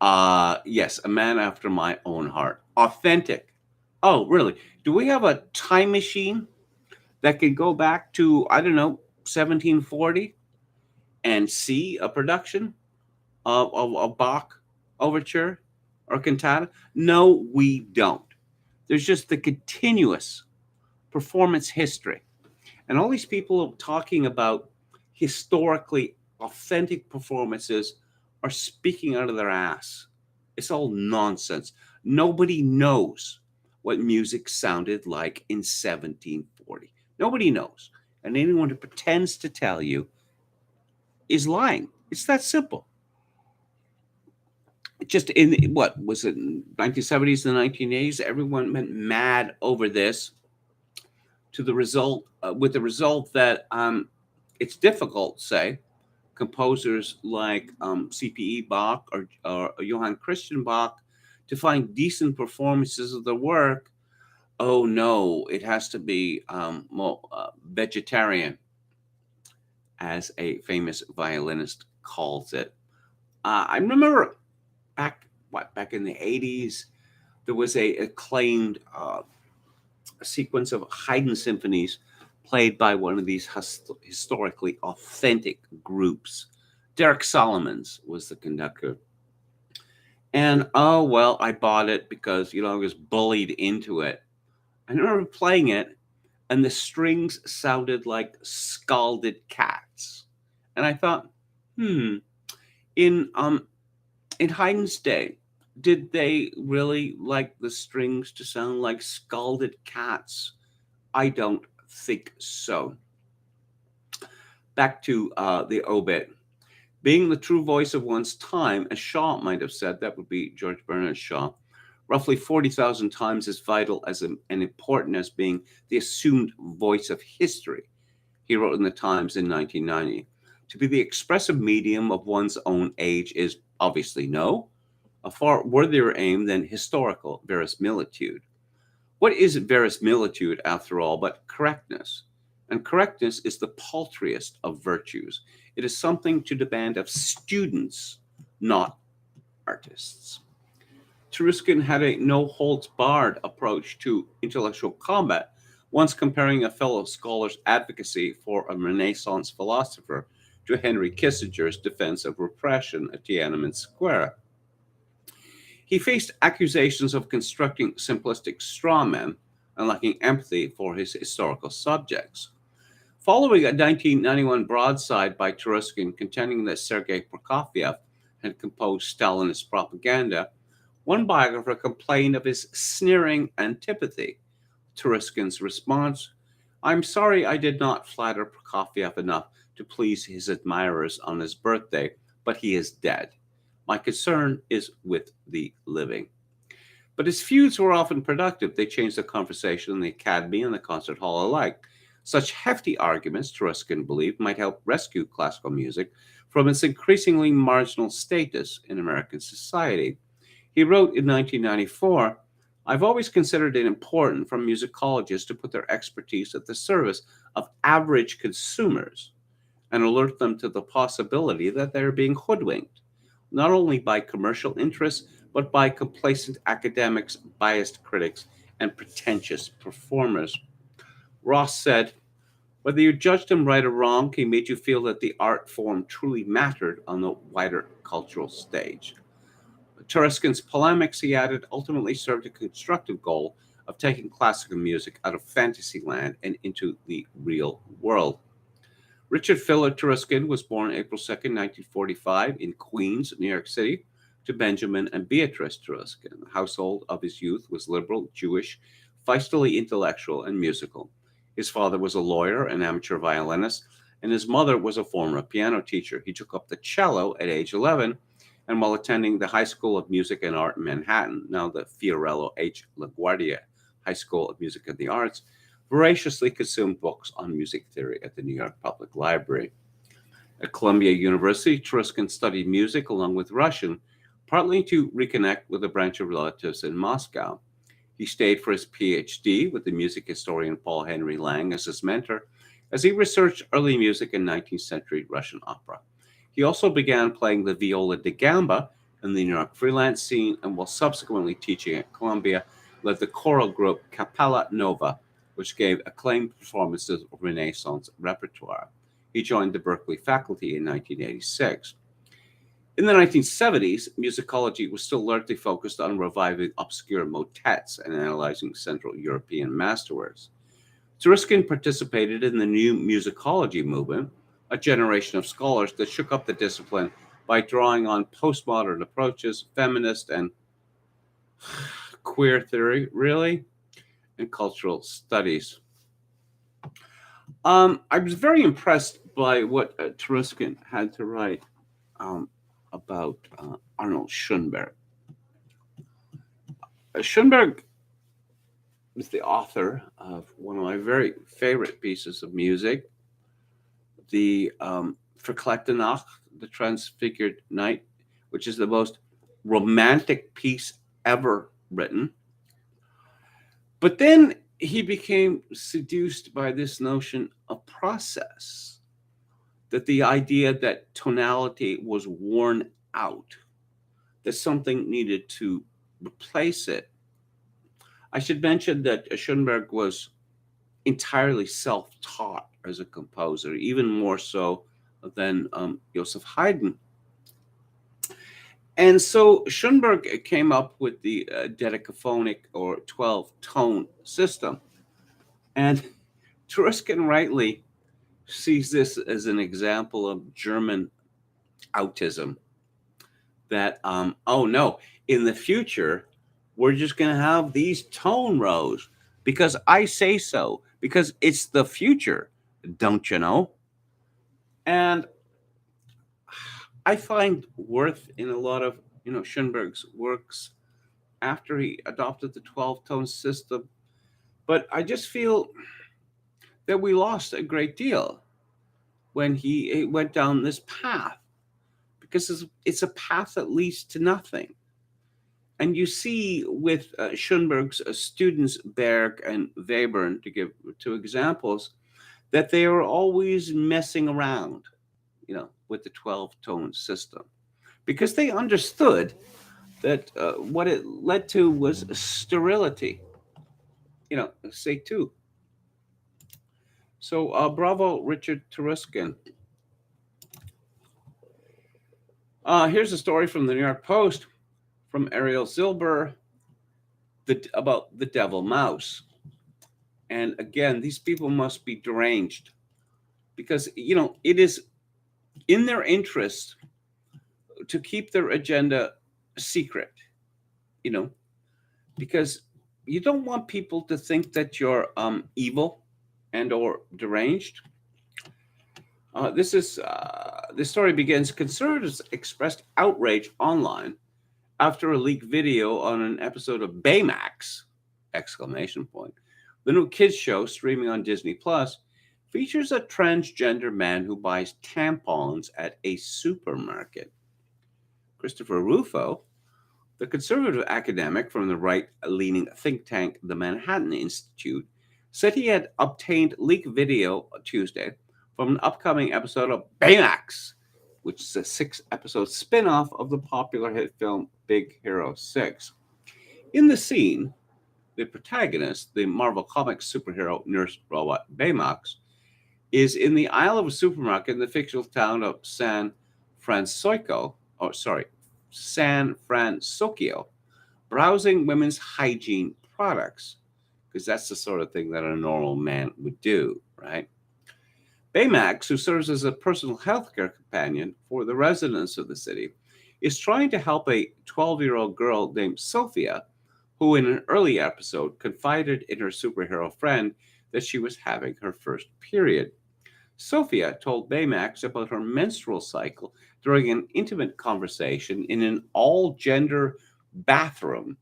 Yes, a man after my own heart. Authentic. Oh, really? Do we have a time machine that can go back to, I don't know, 1740 and see a production of Bach overture or cantata? No, we don't. There's just the continuous performance history. And all these people talking about historically authentic performances are speaking out of their ass. It's all nonsense. Nobody knows what music sounded like in 1740. Nobody knows. And anyone who pretends to tell you is lying. It's that simple. Just in what was it, 1970s and 1980s, everyone went mad over this, to the result with the result that it's difficult, say, composers like CPE Bach or Johann Christian Bach to find decent performances of the work. Oh no, it has to be vegetarian, as a famous violinist calls it. I remember back in the 80s, there was a acclaimed sequence of Haydn symphonies played by one of these historically authentic groups. Derek Solomons was the conductor. And oh, well, I bought it because, I was bullied into it. I remember playing it, and the strings sounded like scalded cats. And I thought, in Haydn's day, did they really like the strings to sound like scalded cats? I don't think so. Back to the obit. Being the true voice of one's time, as Shaw might have said, that would be George Bernard Shaw, roughly 40,000 times as vital and important as being the assumed voice of history, he wrote in the Times in 1990. To be the expressive medium of one's own age is obviously a far worthier aim than historical verisimilitude. What is verisimilitude, after all, but correctness? And correctness is the paltriest of virtues. It is something to demand of students, not artists. Cheruskin had a no-holds-barred approach to intellectual combat, once comparing a fellow scholar's advocacy for a Renaissance philosopher to Henry Kissinger's defense of repression at Tiananmen Square. He faced accusations of constructing simplistic straw men and lacking empathy for his historical subjects. Following a 1991 broadside by Cheruskin contending that Sergei Prokofiev had composed Stalinist propaganda, one biographer complained of his sneering antipathy. Cheruskin's response: "I'm sorry I did not flatter Prokofiev enough to please his admirers on his birthday, but he is dead. My concern is with the living." But his feuds were often productive. They changed the conversation in the academy and the concert hall alike. Such hefty arguments, Cheruskin believed, might help rescue classical music from its increasingly marginal status in American society. He wrote in 1994, "I've always considered it important for musicologists to put their expertise at the service of average consumers and alert them to the possibility that they're being hoodwinked, not only by commercial interests, but by complacent academics, biased critics, and pretentious performers." Ross said, "Whether you judged him right or wrong, he made you feel that the art form truly mattered on the wider cultural stage." Cheruskin's polemics, he added, ultimately served a constructive goal of taking classical music out of fantasy land and into the real world. Richard Philip Cheruskin was born April 2nd, 1945, in Queens, New York City, to Benjamin and Beatrice Cheruskin. The household of his youth was liberal, Jewish, feistily intellectual, and musical. His father was a lawyer, an amateur violinist, and his mother was a former piano teacher. He took up the cello at age 11, and while attending the High School of Music and Art in Manhattan, now the Fiorello H. LaGuardia High School of Music and the Arts, voraciously consumed books on music theory at the New York Public Library. At Columbia University, Cheruskin studied music along with Russian, partly to reconnect with a branch of relatives in Moscow. He stayed for his PhD with the music historian Paul Henry Lang as his mentor, as he researched early music and 19th century Russian opera. He also began playing the viola da gamba in the New York freelance scene, and while subsequently teaching at Columbia, led the choral group Capella Nova, which gave acclaimed performances of Renaissance repertoire. He joined the Berklee faculty in 1986. In the 1970s, musicology was still largely focused on reviving obscure motets and analyzing Central European masterworks. Ruskin participated in the new musicology movement, a generation of scholars that shook up the discipline by drawing on postmodern approaches, feminist and queer theory, really, and cultural studies. I was very impressed by what Ruskin had to write about Arnold Schoenberg. Schoenberg is the author of one of my very favorite pieces of music, the Verklagte Nacht, the Transfigured Night, which is the most romantic piece ever written. But then he became seduced by this notion of process, that the idea that tonality was worn out, that something needed to replace it. I should mention that Schoenberg was entirely self-taught as a composer, even more so than Joseph Haydn. And so Schoenberg came up with the decaphonic or 12-tone system. And Ruskin rightly sees this as an example of German autism, that, oh no, in the future, we're just going to have these tone rows because I say so, because it's the future, don't you know? And I find worth in a lot of Schoenberg's works after he adopted the 12-tone system, but I just feel that we lost a great deal when he went down this path, because it's a path that leads to nothing. And you see with Schoenberg's students, Berg and Webern, to give two examples, that they are always messing around, with the 12-tone system, because they understood that what it led to was sterility, say two. So bravo, Richard Ruskin. Here's a story from the New York Post from Ariel Zilber about the devil mouse. And again, these people must be deranged, because, it is in their interest to keep their agenda secret, because you don't want people to think that you're evil and or deranged. This story begins. Conservatives expressed outrage online after a leaked video on an episode of Baymax! Exclamation point. The new kids show streaming on Disney Plus features a transgender man who buys tampons at a supermarket. Christopher Rufo, the conservative academic from the right-leaning think tank, the Manhattan Institute, said he had obtained leaked video Tuesday from an upcoming episode of Baymax, which is a 6-episode spin-off of the popular hit film Big Hero 6. In the scene, the protagonist, the Marvel Comics superhero nurse robot Baymax, is in the aisle of a supermarket in the fictional town of San Francisco, browsing women's hygiene products, because that's the sort of thing that a normal man would do, right? Baymax, who serves as a personal healthcare companion for the residents of the city, is trying to help a 12-year-old girl named Sophia, who in an early episode confided in her superhero friend that she was having her first period. Sophia told Baymax about her menstrual cycle during an intimate conversation in an all-gender bathroom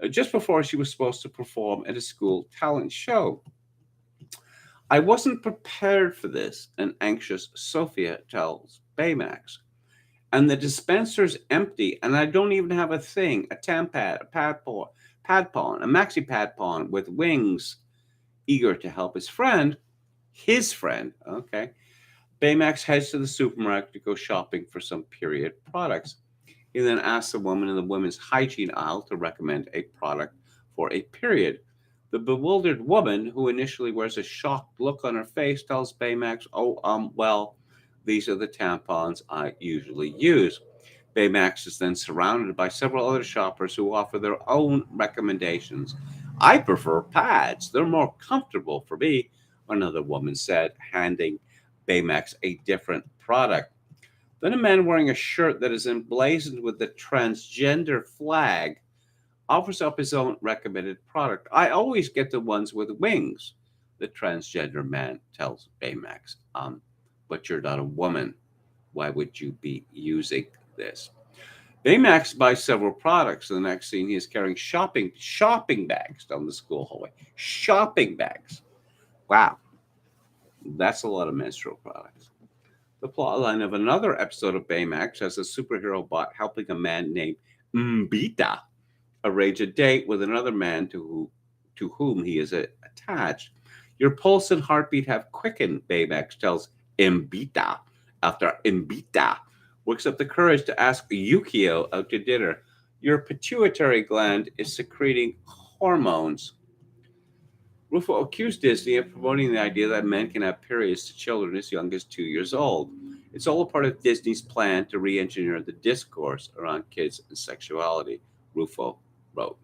just before she was supposed to perform at a school talent show. I wasn't prepared for this, an anxious Sophia tells Baymax. And the dispenser's empty, and I don't even have a thing, a tampad, a padpawn, a maxi padpawn with wings. Eager to help his friend, okay, Baymax heads to the supermarket to go shopping for some period products. He then asks the woman in the women's hygiene aisle to recommend a product for a period. The bewildered woman, who initially wears a shocked look on her face, tells Baymax, well, these are the tampons I usually use. Baymax is then surrounded by several other shoppers who offer their own recommendations. I prefer pads. They're more comfortable for me, another woman said, handing Baymax a different product. Then a man wearing a shirt that is emblazoned with the transgender flag offers up his own recommended product. I always get the ones with wings, the transgender man tells Baymax. But you're not a woman. Why would you be using this? Baymax buys several products. In the next scene, he is carrying shopping bags down the school hallway. Shopping bags. Wow, that's a lot of menstrual products. The plotline of another episode of Baymax has a superhero bot helping a man named Mbita arrange a date with another man to whom he is attached. Your pulse and heartbeat have quickened, Baymax tells Mbita after Mbita works up the courage to ask Yukio out to dinner. Your pituitary gland is secreting hormones. Rufo accused Disney of promoting the idea that men can have periods to children as young as 2 years old. It's all a part of Disney's plan to re engineer the discourse around kids and sexuality, Rufo wrote.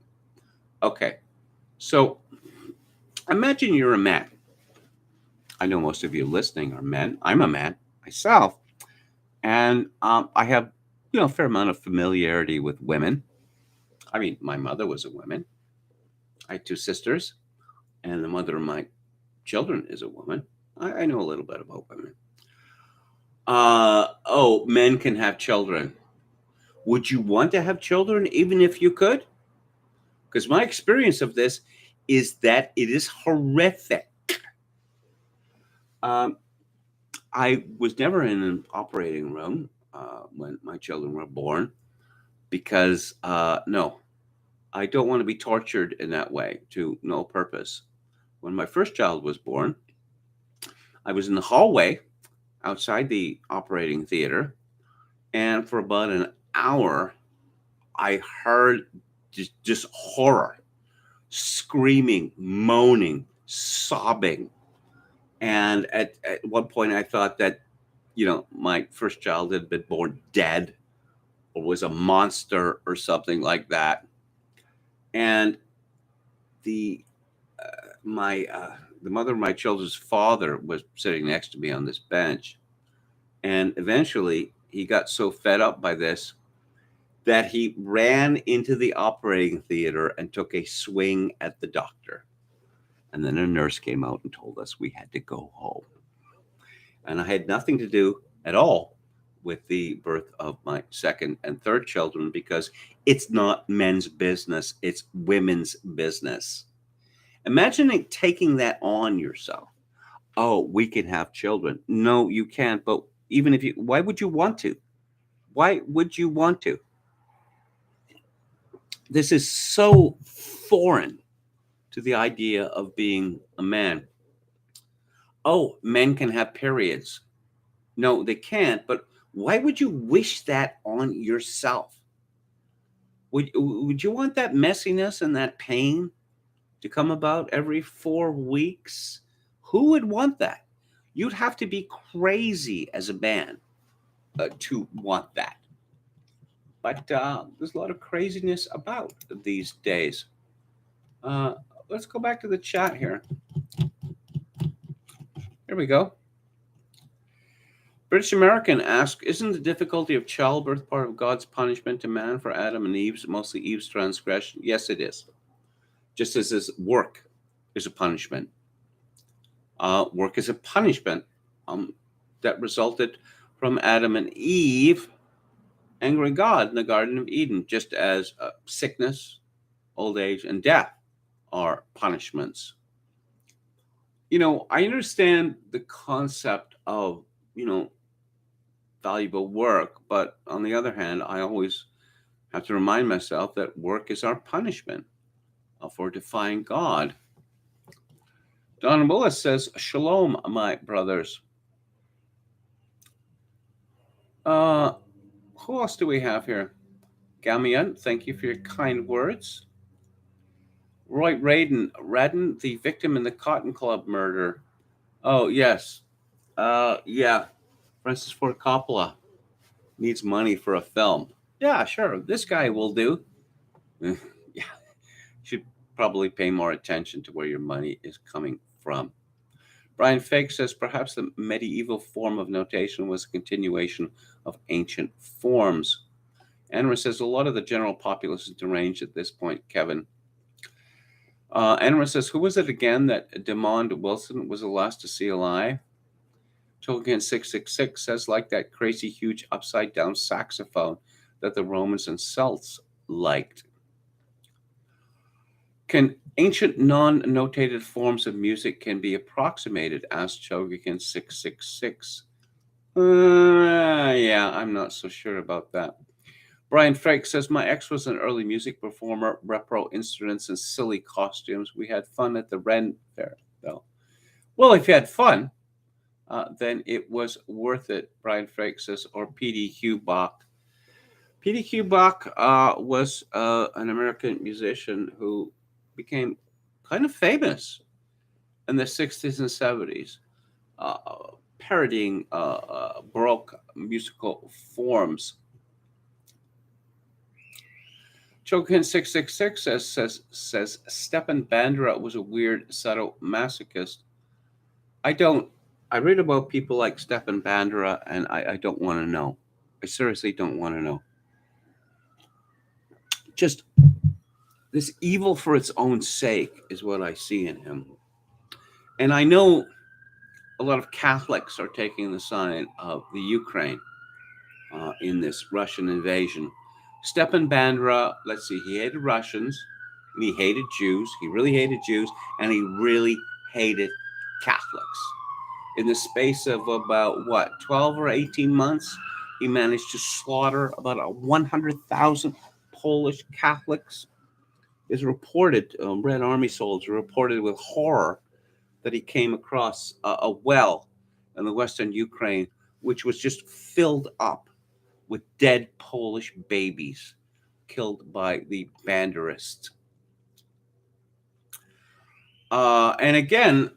Okay, so imagine you're a man. I know most of you listening are men. I'm a man myself. And I have, a fair amount of familiarity with women. I mean, my mother was a woman. I had two sisters, and the mother of my children is a woman. I know a little bit about women. Men can have children. Would you want to have children even if you could? Because my experience of this is that it is horrific. I was never in an operating room when my children were born because, no, I don't want to be tortured in that way to no purpose. When my first child was born, I was in the hallway outside the operating theater, and for about an hour, I heard just horror, screaming, moaning, sobbing. And at one point, I thought that, my first child had been born dead or was a monster or something like that. And the the mother of my children's father was sitting next to me on this bench, and eventually he got so fed up by this that he ran into the operating theater and took a swing at the doctor. And then a nurse came out and told us we had to go home. And I had nothing to do at all with the birth of my second and third children because it's not men's business, it's women's business. Imagine taking that on yourself. Oh, we can have children. No, you can't. But even if you, why would you want to? Why would you want to? This is so foreign to the idea of being a man. Oh, men can have periods. No, they can't. But why would you wish that on yourself? Would you want that messiness and that pain to come about every 4 weeks? Who would want that? You'd have to be crazy as a man to want that. But there's a lot of craziness about these days. Let's go back to the chat here. Here we go. British American asks, isn't the difficulty of childbirth part of God's punishment to man for Adam and Eve's, mostly Eve's transgression? Yes, it is. Just as his work is a punishment. Work is a punishment that resulted from Adam and Eve angering God in the Garden of Eden, just as sickness, old age, and death are punishments. I understand the concept of, valuable work, but on the other hand, I always have to remind myself that work is our punishment for defying God. Don Willis says, Shalom, my brothers. Who else do we have here? Gamian, thank you for your kind words. Roy Radden, the victim in the Cotton Club murder. Oh, yes. Yeah. Francis Ford Coppola needs money for a film. Yeah, sure, this guy will do. Yeah, should probably pay more attention to where your money is coming from. Brian Fake says perhaps the medieval form of notation was a continuation of ancient forms. Anwar says a lot of the general populace is deranged at this point, Kevin. Anwar says, who was it again that Demond Wilson was the last to see alive? Tolkien 666 says, like that crazy huge upside down saxophone that the Romans and Celts liked. Can ancient non-notated forms of music can be approximated? Asked Chogikin 666. Yeah, I'm not so sure about that. Brian Frake says, my ex was an early music performer, repro instruments and silly costumes. We had fun at the Ren Fair, though. Well, if you had fun, then it was worth it, Brian Frake says, or P.D. Bach. P.D. Bach was an American musician who became kind of famous in the 60s and 70s, uh, parodying Baroque musical forms. Chokin 666 says Stepan Bandera was a weird sadomasochist. I don't. I read about people like Stepan Bandera, and I don't want to know. I seriously don't want to know. Just this evil for its own sake is what I see in him. And I know a lot of Catholics are taking the side of the Ukraine in this Russian invasion. Stepan Bandera, let's see, he hated Russians, and he hated Jews. He really hated Jews, and he really hated Catholics. In the space of about, 12 or 18 months, he managed to slaughter about 100,000 Polish Catholics. Is reported, Red Army soldiers reported with horror that he came across a well in the western Ukraine, which was just filled up with dead Polish babies killed by the Banderists. And again,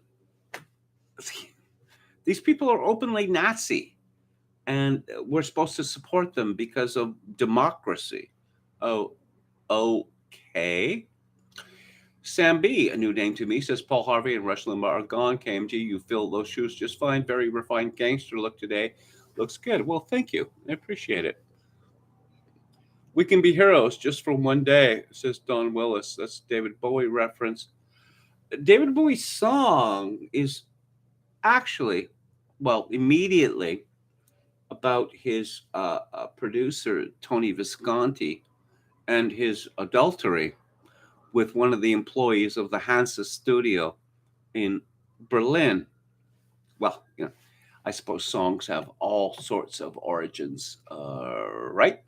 these people are openly Nazi, and we're supposed to support them because of democracy. Oh, okay. Sam B, a new name to me, says Paul Harvey and Rush Limbaugh are gone. KMG, you fill those shoes just fine. Very refined gangster look today. Looks good. Well, thank you. I appreciate it. We can be heroes just for one day, says Don Willis. That's David Bowie reference. David Bowie's song is actually, well, immediately about his producer, Tony Visconti, and his adultery with one of the employees of the Hansa studio in Berlin. Well, I suppose songs have all sorts of origins, right?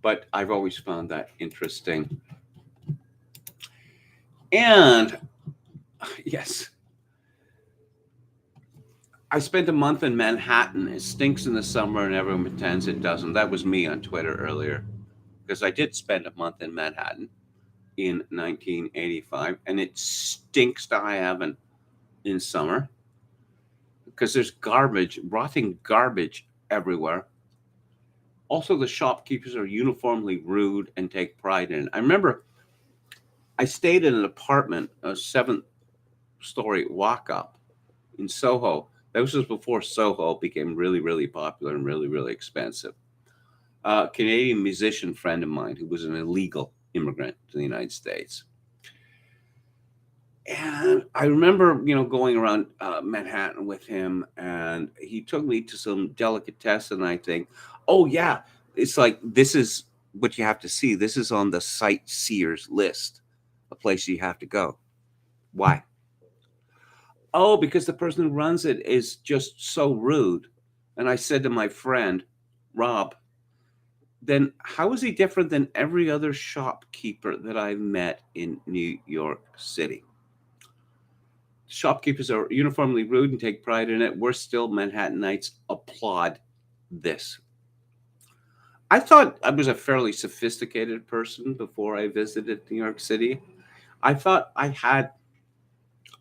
But I've always found that interesting. And yes, I spent a month in Manhattan. It stinks in the summer and everyone pretends it doesn't. That was me on Twitter earlier because I did spend a month in Manhattan in 1985 and it stinks to high heaven in summer because there's garbage, rotting garbage everywhere. Also, the shopkeepers are uniformly rude and take pride in it. I remember I stayed in an apartment, a 7th-story walk up in Soho. This was before Soho became really, really popular and really, really expensive. A Canadian musician friend of mine who was an illegal immigrant to the United States. And I remember, going around Manhattan with him, and he took me to some delicatessen. And I think, oh yeah, it's like this is what you have to see. This is on the sightseers list, a place you have to go. Why? Oh, because the person who runs it is just so rude. And I said to my friend, Rob, then how is he different than every other shopkeeper that I've met in New York City? Shopkeepers are uniformly rude and take pride in it. We're still Manhattanites applaud this. I thought I was a fairly sophisticated person before I visited New York City. I thought I had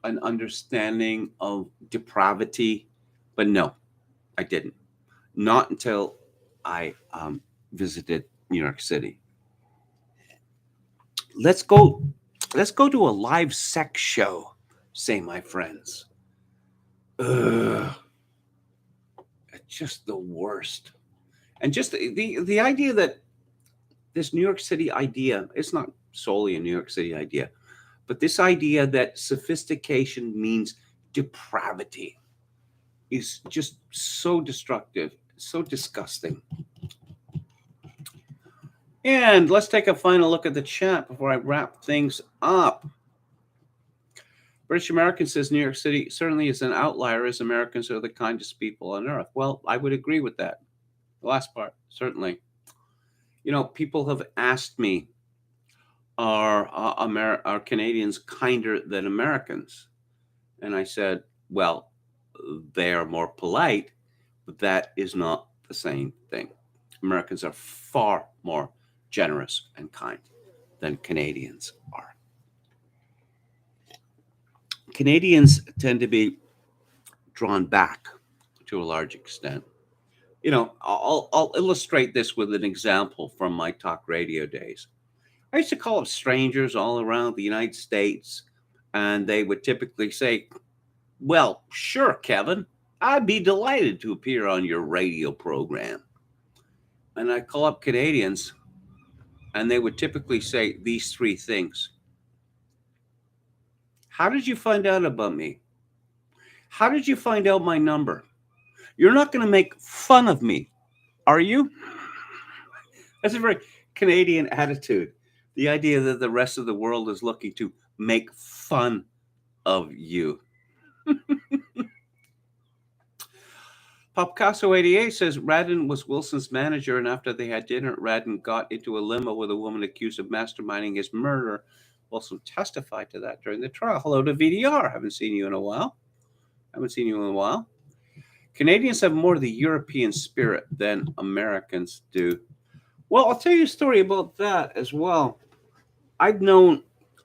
an understanding of depravity, but no, I didn't. Not until I visited New York City. Let's go. Let's go to a live sex show, say my friends. Ugh, just the worst. And just the idea that this New York City idea, it's not solely a New York City idea, but this idea that sophistication means depravity is just so destructive, so disgusting. And let's take a final look at the chat before I wrap things up. British American says New York City certainly is an outlier, as Americans are the kindest people on earth. Well, I would agree with that. The last part, certainly. You know, people have asked me, are Canadians kinder than Americans? And I said, well, they are more polite, but that is not the same thing. Americans are far more generous and kind than Canadians are. Canadians tend to be drawn back to a large extent. You know, I'll illustrate this with an example from my talk radio days. I used to call up strangers all around the United States, and they would typically say, well, sure, Kevin, I'd be delighted to appear on your radio program. And I call up Canadians, and they would typically say these three things. How did you find out about me? How did you find out my number? You're not going to make fun of me, are you? That's a very Canadian attitude. The idea that the rest of the world is looking to make fun of you. Popcasso88 says Radin was Wilson's manager, and after they had dinner, Radin got into a limo with a woman accused of masterminding his murder. Wilson testified to that during the trial. Hello to VDR. Haven't seen you in a while. Canadians have more of the European spirit than Americans do. Well, I'll tell you a story about that as well. I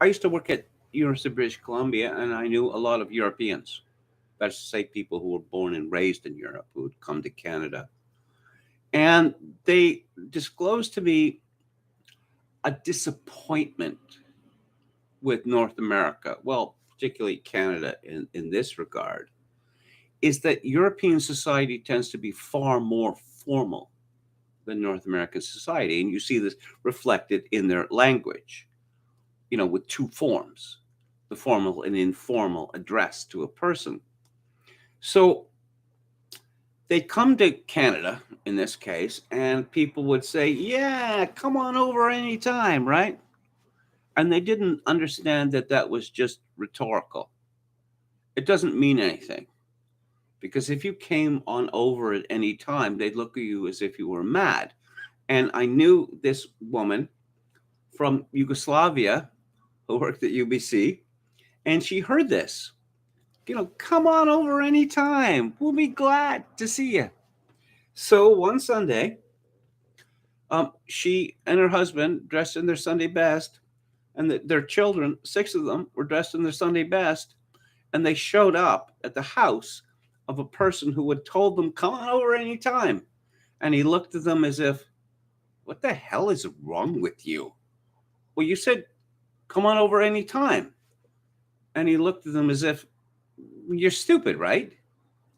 used to work at University of British Columbia, and I knew a lot of Europeans. That's to say, people who were born and raised in Europe who would come to Canada. And they disclosed to me a disappointment with North America, well, particularly Canada in this regard, is that European society tends to be far more formal than North American society. And you see this reflected in their language, you know, with two forms, the formal and informal address to a person. So they'd come to Canada in this case, and people would say, yeah, come on over anytime, right? And they didn't understand that that was just rhetorical. It doesn't mean anything. Because if you came on over at any time, they'd look at you as if you were mad. And I knew this woman from Yugoslavia who worked at UBC, and she heard this. You know, come on over anytime. We'll be glad to see you. So one Sunday, she and her husband dressed in their Sunday best, and their children, 6 of them, were dressed in their Sunday best, and they showed up at the house of a person who had told them, come on over anytime. And he looked at them as if, what the hell is wrong with you? Well, you said, come on over anytime. And he looked at them as if, you're stupid, right?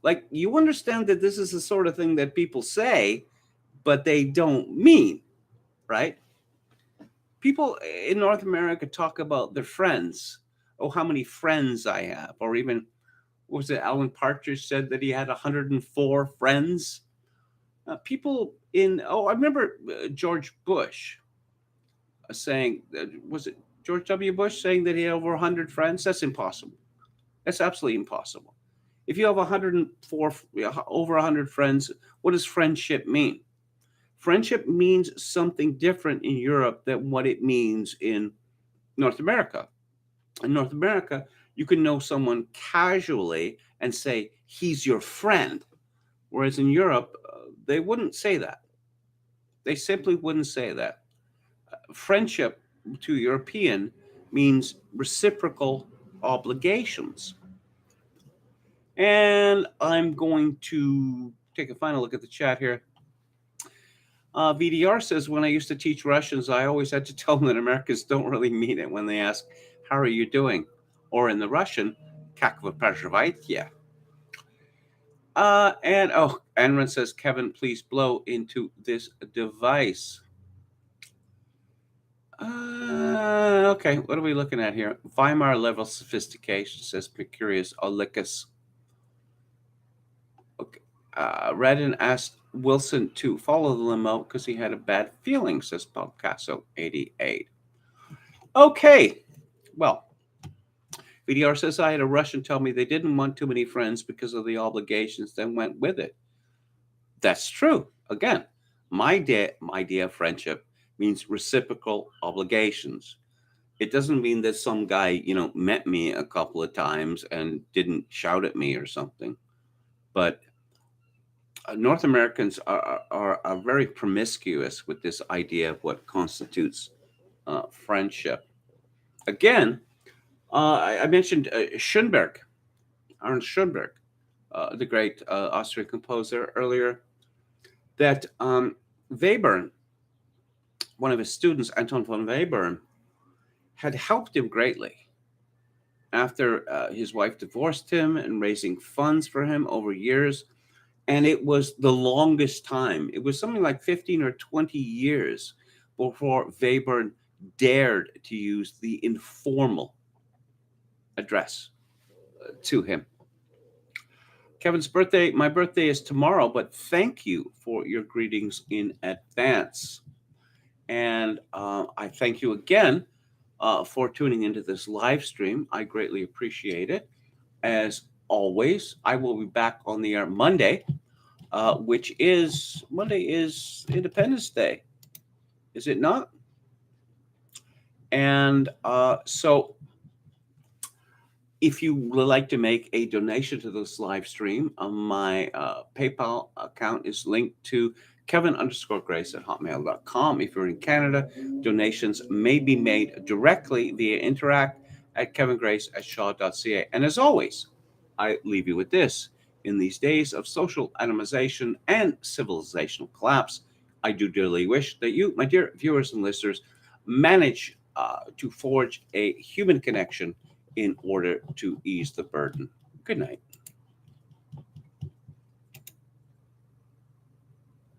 Like, you understand that this is the sort of thing that people say, but they don't mean, right? People in North America talk about their friends. Oh, how many friends I have. Or even, what was it, Alan Partridge said that he had 104 friends. People in, I remember George Bush saying, was it George W. Bush saying that he had over 100 friends? That's impossible. That's absolutely impossible. If you have 104, over 100 friends, what does friendship mean? Friendship means something different in Europe than what it means in North America. In North America, you can know someone casually and say, he's your friend. Whereas in Europe, they wouldn't say that. They simply wouldn't say that. Friendship to European means reciprocal obligations. And I'm going to take a final look at the chat here. VDR says, when I used to teach Russians, I always had to tell them that Americans don't really mean it when they ask, how are you doing? Or in the Russian, как вы поживаете? And oh, Enron says, Kevin, please blow into this device. Okay, what are we looking at here? Weimar level sophistication, says Mercurius Olycus. Okay. Redden asked Wilson to follow the limo because he had a bad feeling, says Picasso 88. Okay, well, VDR says, I had a Russian tell me they didn't want too many friends because of the obligations, then went with it. That's true. Again, my idea of friendship means reciprocal obligations. It doesn't mean that some guy, met me a couple of times and didn't shout at me or something. But North Americans are very promiscuous with this idea of what constitutes friendship. Again, I mentioned Schoenberg, Ernst Schoenberg, the great Austrian composer earlier, that Webern, one of his students, Anton von Webern, had helped him greatly after his wife divorced him and raising funds for him over years. And it was the longest time. It was something like 15 or 20 years before Webern dared to use the informal address to him. Kevin's birthday, my birthday is tomorrow, but thank you for your greetings in advance. And I thank you again for tuning into this live stream. I greatly appreciate it. As always, I will be back on the air Monday, which is Independence Day, is it not? And so if you would like to make a donation to this live stream, my PayPal account is linked to Kevin_Grace@hotmail.com. If you're in Canada, donations may be made directly via Interact at kevingrace@shaw.ca. And as always, I leave you with this. In these days of social atomization and civilizational collapse, I do dearly wish that you, my dear viewers and listeners, manage to forge a human connection in order to ease the burden. Good night.